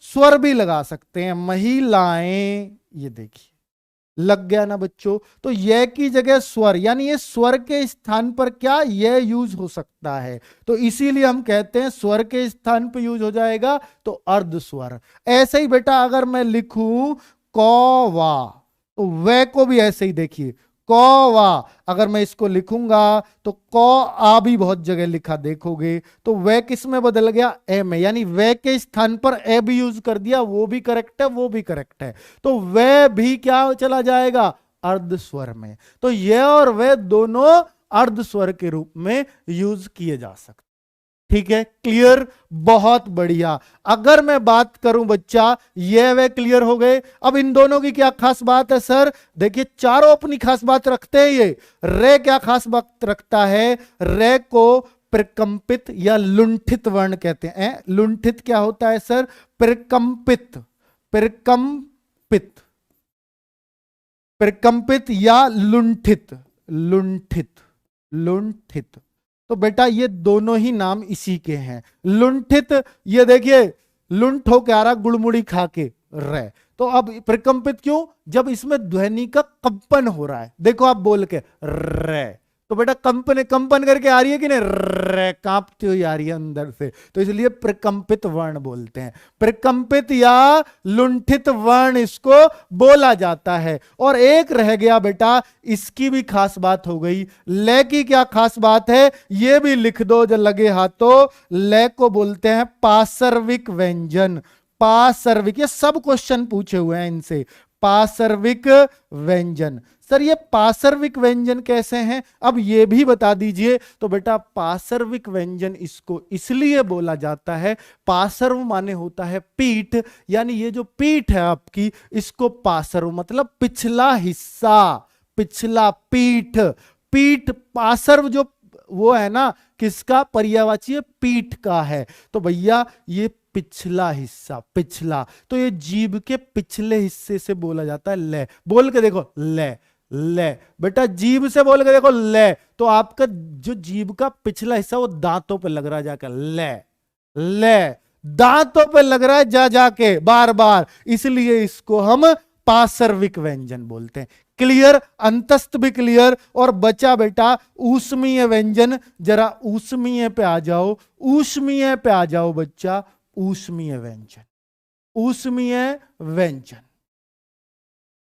स्वर भी लगा सकते हैं, महिलाएं। ये देखिए लग गया ना बच्चों। तो ये की जगह स्वर, यानी ये स्वर के स्थान पर क्या ये यूज हो सकता है, तो इसीलिए हम कहते हैं स्वर के स्थान पर यूज हो जाएगा तो अर्ध स्वर। ऐसे ही बेटा अगर मैं लिखूं कौवा, तो वे को भी ऐसे ही देखिए कौवा, अगर मैं इसको लिखूंगा तो कौ आ भी बहुत जगह लिखा देखोगे, तो वे किस में बदल गया? ए में, यानी वे के स्थान पर ए भी यूज कर दिया, वो भी करेक्ट है, वो भी करेक्ट है, तो वे भी क्या चला जाएगा? अर्ध स्वर में। तो ये और वे दोनों अर्ध स्वर के रूप में यूज किए जा सकते। ठीक है, क्लियर? बहुत बढ़िया। अगर मैं बात करूं बच्चा, ये वे क्लियर हो गए। अब इन दोनों की क्या खास बात है सर? देखिए चारों अपनी खास बात रखते हैं। ये रे क्या खास बात रखता है? रे को प्रकंपित या लुंठित वर्ण कहते हैं। लुंठित क्या होता है सर? प्रकंपित, प्रकंपित, प्रकंपित या लुंठित, लुंठित, लुंठित। तो बेटा ये दोनों ही नाम इसी के हैं। लुंठित, ये देखिए लुंठ हो के आ रहा गुड़मुड़ी खा के रे, तो अब प्रकंपित क्यों? जब इसमें ध्वनि का कंपन हो रहा है, देखो आप बोल के रे, तो बेटा कंपन करके आ रही है कि नहीं, रे कांपती हुई आ रही है अंदर से, तो इसलिए प्रकंपित वर्ण बोलते हैं। प्रकंपित या लुंठित वर्ण इसको बोला जाता है। और एक रह गया बेटा, इसकी भी खास बात हो गई। ले की क्या खास बात है, ये भी लिख दो जो लगे हाथों। ले को बोलते हैं पार्श्विक व्यंजन। पार्श्विक, ये सब क्वेश्चन पूछे हुए हैं इनसे। पार्श्विक व्यंजन, सर ये पार्श्विक व्यंजन कैसे हैं, अब ये भी बता दीजिए। तो बेटा पार्श्विक व्यंजन इसको इसलिए बोला जाता है, पार्श्व माने होता है पीठ, यानी ये जो पीठ है आपकी, इसको पार्श्व मतलब पिछला हिस्सा, पिछला पीठ। पीठ पार्श्व जो वो है ना, किसका पर्यायवाची पीठ का है, तो भैया ये पिछला हिस्सा, पिछला, तो ये जीभ के पिछले हिस्से से बोला जाता है ले। बोल के देखो ले, ले बेटा, जीभ से बोल के देखो ले, तो आपका जो जीभ का पिछला हिस्सा वो दांतों पे लग रहा है जाकर, ले ले, दांतों पे लग रहा है जा जाके बार बार, इसलिए इसको हम पार्श्विक व्यंजन बोलते हैं। क्लियर, अंतस्थ भी क्लियर। और बचा बेटा ऊष्मीय व्यंजन, जरा ऊष्मीय पे आ जाओ, ऊष्मीय पे आ जाओ बच्चा, ऊष्मीय व्यंजन, ऊष्मीय व्यंजन।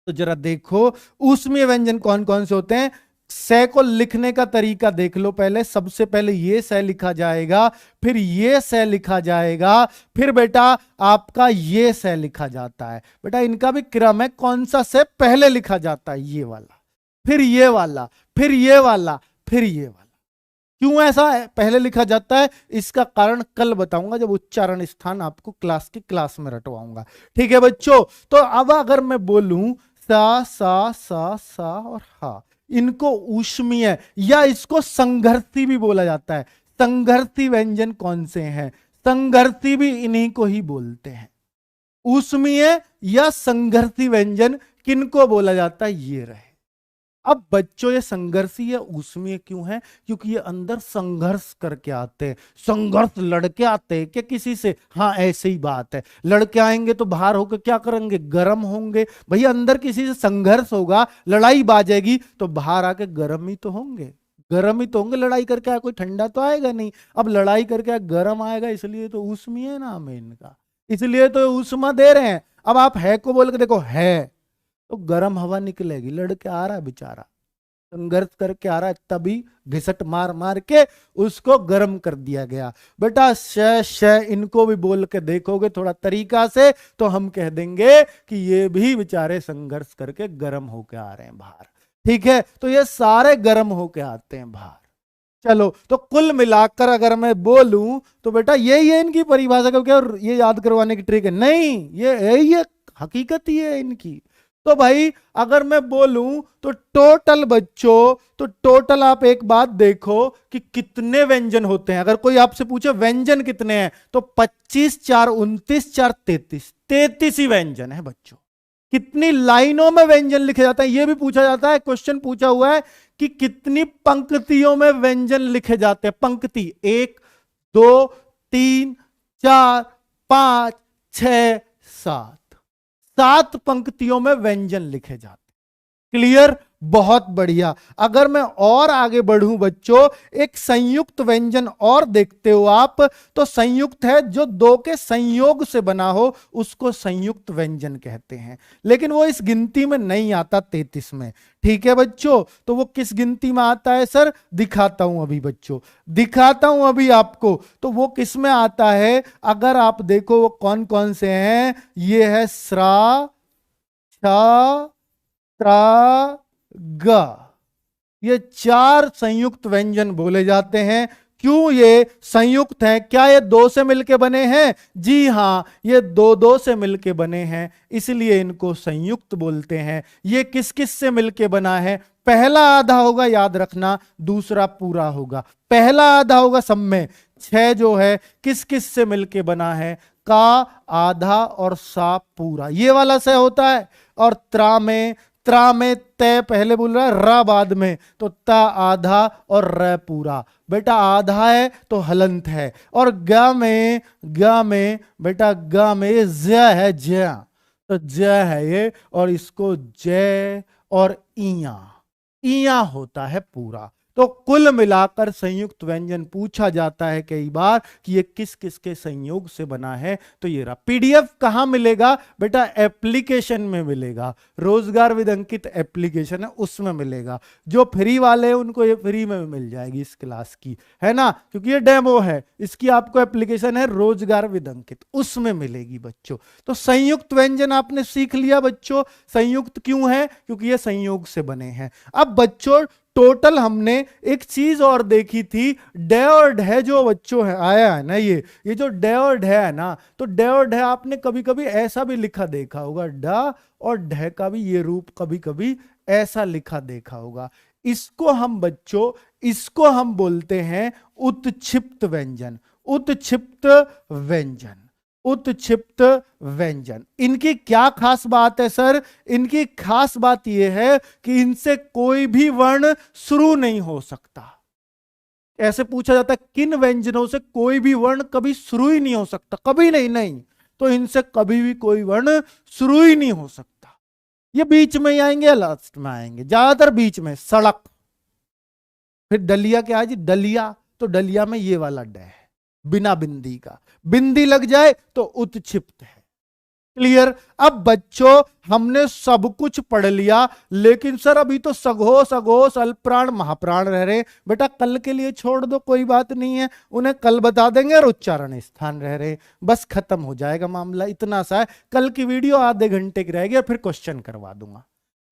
तो जरा देखो ऊष्मीय व्यंजन कौन कौन से होते हैं। से को लिखने का तरीका देख लो पहले। सबसे पहले ये से लिखा जाएगा, फिर ये से लिखा जाएगा, फिर बेटा आपका ये से लिखा जाता है। बेटा इनका भी क्रम है, कौन सा से पहले लिखा जाता है, ये वाला, फिर ये वाला, फिर ये वाला, फिर ये वाला। क्यों ऐसा पहले लिखा जाता है, इसका कारण कल बताऊंगा जब उच्चारण स्थान आपको क्लास में रटवाऊंगा। ठीक है बच्चों, तो अब अगर मैं बोलूं सा सा सा सा और हा, इनको ऊष्मीय या इसको संघर्षी भी बोला जाता है। संघर्षी व्यंजन कौन से हैं, संघर्षी भी इन्हीं को ही बोलते हैं। ऊष्मीय या संघर्षी व्यंजन किनको बोला जाता है, ये रहे। अब बच्चों ये संघर्षी या ऊष्मीय क्यों है, क्योंकि ये अंदर संघर्ष करके आते हैं, संघर्ष लड़के आते हैं क्या किसी से, हाँ ऐसे ही बात है। लड़के आएंगे तो बाहर होकर क्या करेंगे, गर्म होंगे। भैया अंदर किसी से संघर्ष होगा, लड़ाई बाजेगी, तो बाहर आके गर्म ही तो होंगे, गर्म ही तो होंगे। लड़ाई करके आया कोई ठंडा तो आएगा नहीं, अब लड़ाई करके आया गर्म आएगा, इसलिए तो ऊष्मीय नाम है इनका, इसलिए तो ऊष्मा दे रहे हैं। अब आप है को बोल के देखो, है तो गर्म हवा निकलेगी, लड़के आ रहा है बेचारा, संघर्ष करके आ रहा है, तभी घिसट मार मार के उसको गर्म कर दिया गया। बेटा श इनको भी बोल के देखोगे थोड़ा तरीका से, तो हम कह देंगे कि ये भी बेचारे संघर्ष करके गर्म होके आ रहे हैं बाहर। ठीक है, तो ये सारे गर्म होके आते हैं बाहर। चलो, तो कुल मिलाकर अगर मैं बोलूं तो बेटा यही है इनकी परिभाषा, क्योंकि ये याद करवाने की ट्रिक है नहीं, ये हकीकत ही है इनकी। तो भाई अगर मैं बोलूं तो टोटल बच्चों, तो टोटल आप एक बात देखो कि कितने व्यंजन होते हैं। अगर कोई आपसे पूछे व्यंजन कितने हैं, तो 25 4 29 4 33 ही व्यंजन है बच्चों। कितनी लाइनों में व्यंजन लिखे जाते हैं ये भी पूछा जाता है। क्वेश्चन पूछा हुआ है कि कितनी पंक्तियों में व्यंजन लिखे जाते हैं। पंक्ति 1 2 3 4 5 6 7 पंक्तियों में व्यंजन लिखे जाते। क्लियर, बहुत बढ़िया। अगर मैं और आगे बढ़ूं बच्चों, एक संयुक्त व्यंजन और देखते हो आप, तो संयुक्त है जो दो के संयोग से बना हो, उसको संयुक्त व्यंजन कहते हैं। लेकिन वो इस गिनती में नहीं आता 33 में। ठीक है बच्चों, तो वो किस गिनती में आता है सर, दिखाता हूं अभी बच्चों, दिखाता हूं अभी आपको। तो वो किस में आता है, अगर आप देखो वो कौन कौन से हैं, ये है स्रा छ त्रा ग, ये 4 संयुक्त व्यंजन बोले जाते हैं। क्यों ये संयुक्त हैं, क्या ये 2 से मिलके बने हैं, जी हां ये 2 से मिलके बने हैं, इसलिए इनको संयुक्त बोलते हैं। ये किस किस से मिलके बना है, पहला आधा होगा याद रखना, दूसरा पूरा होगा। पहला आधा होगा सब में, 6 जो है किस किस से मिलके बना है, का आधा और सा पूरा, ये वाला से होता है। और त्रा में त्रा में तय पहले बोल रहा है, र बाद में, तो ता आधा और र पूरा। बेटा आधा है तो हलंत है। और ग में बेटा ग में ये ज है, ज, तो ज है ये, और इसको ज और इया होता है पूरा। तो कुल मिलाकर संयुक्त व्यंजन पूछा जाता है कई बार कि ये किस किस के संयोग से बना है। तो ये रहा। पीडीएफ कहां मिलेगा बेटा? एप्लीकेशन में मिलेगा, रोजगार विद अंकित एप्लीकेशन है उसमें मिलेगा। जो फ्री वाले हैं उनको ये फ्री में मिल जाएगी इस क्लास की, है ना, क्योंकि ये डेमो है। इसकी आपको एप्लीकेशन है रोजगार विद अंकित, उसमें मिलेगी बच्चों। तो संयुक्त व्यंजन आपने सीख लिया बच्चों। संयुक्त क्यों है? क्योंकि ये संयोग से बने हैं। अब बच्चों टोटल हमने एक चीज और देखी थी, डे और ढे जो बच्चों है आया है ना, ये जो डे और ढे है ना, तो डे और ढे आपने कभी कभी ऐसा भी लिखा देखा होगा, ड और ढे का भी ये रूप कभी कभी ऐसा लिखा देखा होगा। इसको हम बच्चों, इसको हम बोलते हैं उत्क्षिप्त व्यंजन। उत्क्षिप्त व्यंजन, उत्क्षिप्त व्यंजन। इनकी क्या खास बात है सर? इनकी खास बात यह है कि इनसे कोई भी वर्ण शुरू नहीं हो सकता। ऐसे पूछा जाता है किन व्यंजनों से कोई भी वर्ण कभी शुरू ही नहीं हो सकता? कभी नहीं, नहीं। तो इनसे कभी भी कोई वर्ण शुरू ही नहीं हो सकता। ये बीच में ही आएंगे या लास्ट में आएंगे? ज्यादातर बीच में। सड़क, फिर डलिया क्या है जी? डलिया, तो डलिया में ये वाला ड है बिना बिंदी का, बिंदी लग जाए तो उत्क्षिप्त है। क्लियर? अब बच्चों हमने सब कुछ पढ़ लिया, लेकिन सर अभी तो सघोष अघोष अल्पप्राण महाप्राण रह रहे। बेटा कल के लिए छोड़ दो, कोई बात नहीं है, उन्हें कल बता देंगे। और उच्चारण स्थान रह रहे, बस खत्म हो जाएगा मामला, इतना सा है। कल की वीडियो आधे घंटे की रहेगी और फिर क्वेश्चन करवा दूंगा,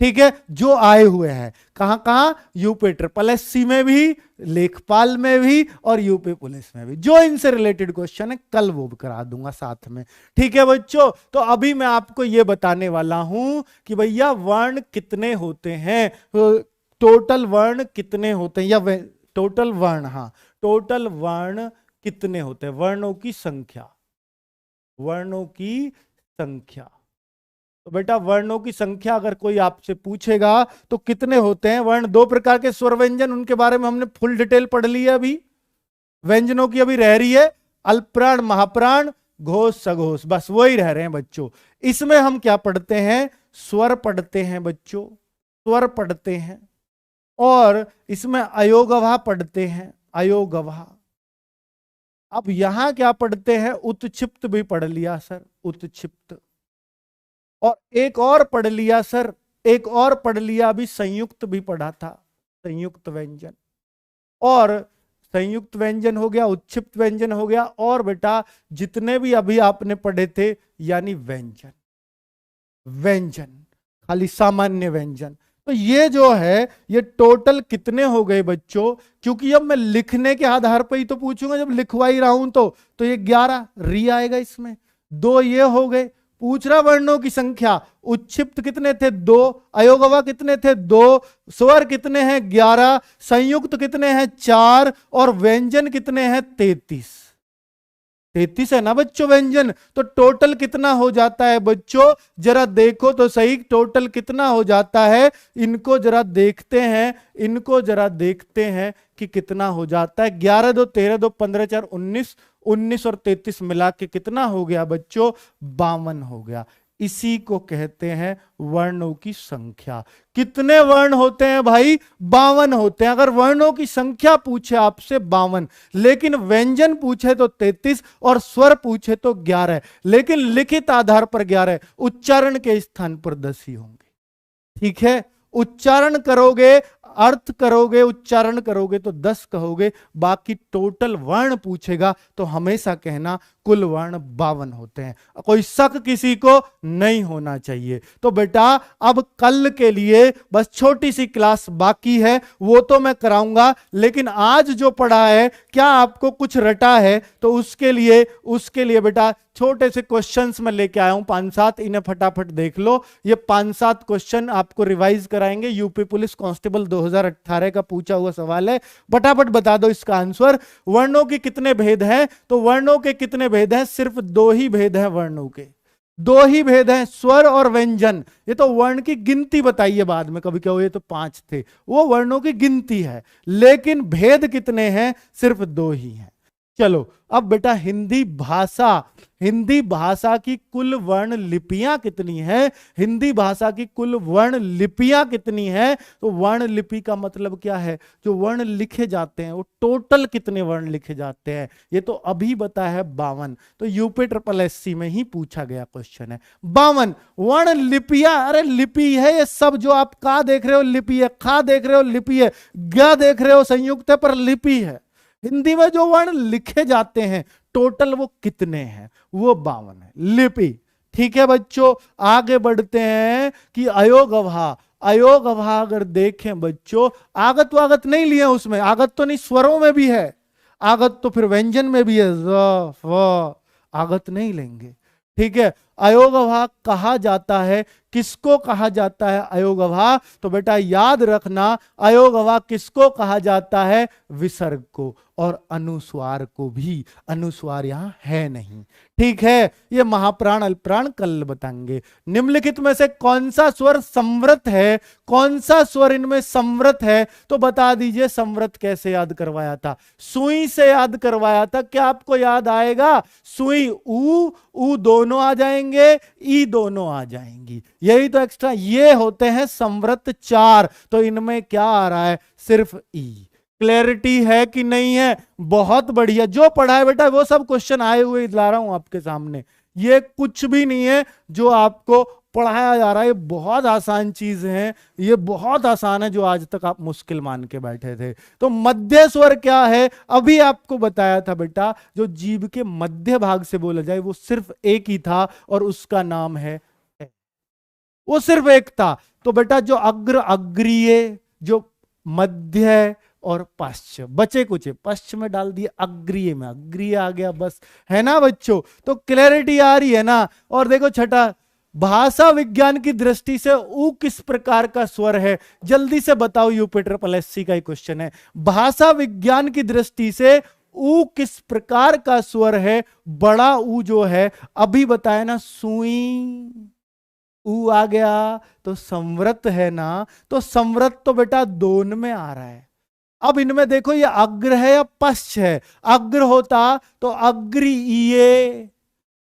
ठीक है? जो आए हुए हैं कहां कहां? यूपी ट्रिपल एससी में भी, लेखपाल में भी, और यूपी पुलिस में भी। जो इनसे रिलेटेड क्वेश्चन है कल वो भी करा दूंगा साथ में, ठीक है बच्चों? तो अभी मैं आपको ये बताने वाला हूं कि भैया वर्ण कितने होते हैं, टोटल वर्ण कितने होते हैं, या टोटल वर्ण, हाँ टोटल वर्ण कितने होते हैं, वर्णों की संख्या, वर्णों की संख्या। तो बेटा वर्णों की संख्या अगर कोई आपसे पूछेगा तो कितने होते हैं वर्ण? दो प्रकार के स्वर व्यंजन, उनके बारे में हमने फुल डिटेल पढ़ ली है। अभी व्यंजनों की अभी रह रही है अल्पप्राण महाप्राण घोष सघोष, बस वही रह रहे हैं बच्चों। इसमें हम क्या पढ़ते हैं? स्वर पढ़ते हैं बच्चों, स्वर पढ़ते हैं। और इसमें अयोगवा पढ़ते हैं, अयोगवा। अब यहां क्या पढ़ते हैं? उत्क्षिप्त भी पढ़ लिया सर, उत्क्षिप्त। और एक और पढ़ लिया सर, एक और पढ़ लिया अभी, संयुक्त भी पढ़ा था, संयुक्त व्यंजन। और संयुक्त व्यंजन हो गया, उत्क्षिप्त व्यंजन हो गया, और बेटा जितने भी अभी आपने पढ़े थे यानी व्यंजन, व्यंजन खाली सामान्य व्यंजन। तो ये जो है ये टोटल कितने हो गए बच्चों? क्योंकि अब मैं लिखने के आधार पर ही तो पूछूंगा, जब लिखवा ही रहा हूं तो ये 11 री आएगा इसमें, 2 ये हो गए। पूछ रहा वर्णों की संख्या, उत्क्षिप्त कितने थे? 2, अयोगवा कितने थे? 2, स्वर कितने हैं? 11, संयुक्त कितने हैं? 4, और व्यंजन कितने हैं? 33। 33 है ना बच्चों व्यंजन? तो टोटल कितना हो जाता है बच्चों? जरा देखो तो सही, टोटल कितना हो जाता है? इनको जरा देखते हैं, इनको जरा देखते हैं कि कितना हो जाता है। 11 2 13 2 15 4 19, 19 और 33 मिला के कितना हो गया बच्चों? 52 हो गया। इसी को कहते हैं वर्णों की संख्या। कितने वर्ण होते हैं भाई? 52 होते हैं। अगर वर्णों की संख्या पूछे आपसे 52, लेकिन व्यंजन पूछे तो 33 और स्वर पूछे तो 11, लेकिन लिखित आधार पर 11, उच्चारण के स्थान पर 10 ही होंगे, ठीक है? उच्चारण करोगे, अर्थ करोगे, उच्चारण करोगे तो 10 कहोगे, बाकी टोटल वर्ण पूछेगा तो हमेशा कहना कुल वर्ण 52 होते हैं। कोई शक किसी को नहीं होना चाहिए। तो बेटा अब कल के लिए बस छोटी सी क्लास बाकी है, वो तो मैं कराऊंगा, लेकिन आज जो पढ़ा है क्या आपको कुछ रटा है? तो उसके लिए बेटा छोटे से क्वेश्चंस में लेके आया हूं 5-7, इन्हें फटाफट देख लो। ये 5-7 क्वेश्चन आपको रिवाइज कराएंगे। यूपी पुलिस कांस्टेबल 2018 का पूछा हुआ सवाल है, फटाफट बता दो इसका आंसर। वर्णों के कितने भेद हैं? तो वर्णों के कितने भेद हैं? सिर्फ 2 ही भेद हैं वर्णों के, दो ही भेद हैं, स्वर और व्यंजन। ये तो वर्ण की गिनती बताइए बाद में कभी क्या, ये तो 5 थे, वो वर्णों की गिनती है, लेकिन भेद कितने हैं? सिर्फ 2 ही हैं। चलो अब बेटा हिंदी भाषा की कुल वर्ण लिपियां कितनी है? हिंदी भाषा की कुल वर्ण लिपियां कितनी है? तो वर्ण लिपि का मतलब क्या है? जो वर्ण लिखे जाते हैं वो टोटल कितने वर्ण लिखे जाते हैं? ये तो अभी बताया है 52। तो यूपी SSC में ही पूछा गया क्वेश्चन है 52 वर्ण लिपियां। अरे लिपि है ये सब, जो आप का देख रहे हो लिपि है, खा देख रहे हो लिपि है, ग देख रहे हो संयुक्त है पर लिपि है। हिंदी में जो वर्ण लिखे जाते हैं टोटल वो कितने हैं? वो 52 है, लिपि। ठीक है बच्चों, आगे बढ़ते हैं कि अयोग अभा अगर देखें बच्चों, आगत वागत नहीं लिए उसमें, आगत तो नहीं, स्वरों में भी है आगत, तो फिर व्यंजन में भी है, ज व, आगत नहीं लेंगे। ठीक है, अयोग अभा कहा जाता है, किसको कहा जाता है अयोग अभा? तो बेटा याद रखना, अयोग अभा किसको कहा जाता है? विसर्ग को और अनुस्वार को भी। अनुस्वार यहां है नहीं। ठीक है, ये महाप्राण अल्पप्राण कल बताएंगे। निम्नलिखित में से कौन सा स्वर संवृत है? कौन सा स्वर इनमें संवृत है? तो बता दीजिए। संवृत कैसे याद करवाया था? सुई से याद करवाया था। क्या आपको याद आएगा? सुई ऊ दोनों आ जाएंगे, ई दोनों आ जाएंगी, यही तो एक्स्ट्रा। ये होते हैं संवृत 4। तो इनमें क्या आ रहा है? सिर्फ ई। क्लैरिटी है कि नहीं है? बहुत बढ़िया। जो पढ़ा है बेटा वो सब क्वेश्चन आए हुए ला रहा हूं आपके सामने। ये कुछ भी नहीं है जो आपको पढ़ाया जा रहा है, ये बहुत आसान चीज है, ये बहुत आसान है जो आज तक आप मुश्किल मान के बैठे थे। तो मध्य स्वर क्या है? अभी आपको बताया था बेटा, जो जीभ के मध्य भाग से बोला जाए वो सिर्फ एक ही था और उसका नाम है, वो सिर्फ एक था। तो बेटा जो अग्र अग्रीय, जो मध्य और पश्च, बचे कुछ पश्च में डाल दिए, अग्रीय में अग्रीय आ गया, बस। है ना बच्चों? तो क्लैरिटी आ रही है ना? और देखो छठा, भाषा विज्ञान की दृष्टि से ऊ किस प्रकार का स्वर है? जल्दी से बताओ, यूपी SSC का ही क्वेश्चन है। भाषा विज्ञान की दृष्टि से ऊ किस प्रकार का स्वर है? बड़ा ऊ जो है, अभी बताया ना, सुई ऊ आ गया, तो संवृत है ना? तो संवृत तो बेटा दोनों में आ रहा है। अब इनमें देखो ये अग्र है या पश्च है? अग्र होता तो अग्रीय,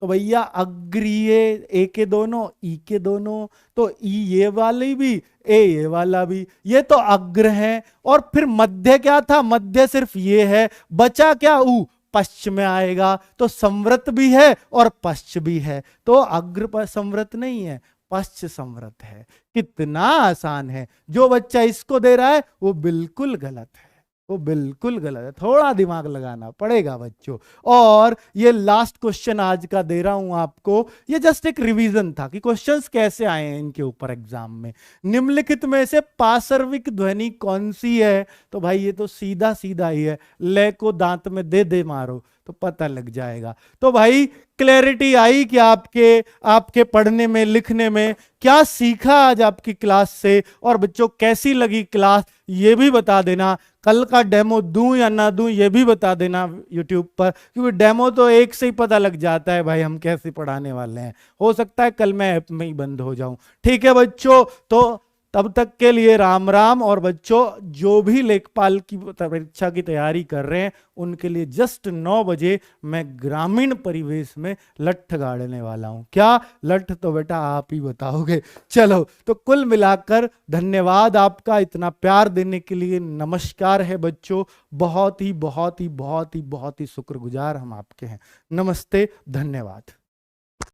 तो भैया अग्रीय ए के दोनों, ई के दोनों, तो ई ये वाली भी, ए ये वाला भी, ये तो अग्र है। और फिर मध्य क्या था? मध्य सिर्फ ये है, बचा क्या? ऊ पश्चिम में आएगा, तो संवृत भी है और पश्च भी है। तो अग्र पर संवृत नहीं है, पश्च संवृत है। कितना आसान है। जो बच्चा इसको दे रहा है वो बिल्कुल गलत है, वो बिल्कुल गलत है। थोड़ा दिमाग लगाना पड़ेगा बच्चों। और ये लास्ट क्वेश्चन आज का दे रहा हूं आपको, ये जस्ट एक रिवीजन था कि क्वेश्चंस कैसे आए हैं इनके ऊपर एग्जाम में। निम्नलिखित में से पार्श्विक ध्वनि कौन सी है? तो भाई ये तो सीधा सीधा ही है, ले को दांत में दे दे मारो तो पता लग जाएगा। तो भाई क्लैरिटी आई कि आपके पढ़ने में, लिखने में क्या सीखा आज आपकी क्लास से? और बच्चों कैसी लगी क्लास ये भी बता देना। कल का डेमो दूं या ना दूं ये भी बता देना यूट्यूब पर, क्योंकि डेमो तो एक से ही पता लग जाता है भाई हम कैसे पढ़ाने वाले हैं। हो सकता है कल मैं ऐप में ही बंद हो जाऊं। ठीक है बच्चों, तो तब तक के लिए राम राम। और बच्चों जो भी लेखपाल की परीक्षा की तैयारी कर रहे हैं उनके लिए जस्ट 9 बजे मैं ग्रामीण परिवेश में लठ गाड़ने वाला हूं। क्या लठ? तो बेटा आप ही बताओगे। चलो, तो कुल मिलाकर धन्यवाद आपका इतना प्यार देने के लिए। नमस्कार है बच्चों, बहुत ही बहुत ही बहुत ही बहुत ही शुक्रगुजार हम आपके हैं। नमस्ते, धन्यवाद।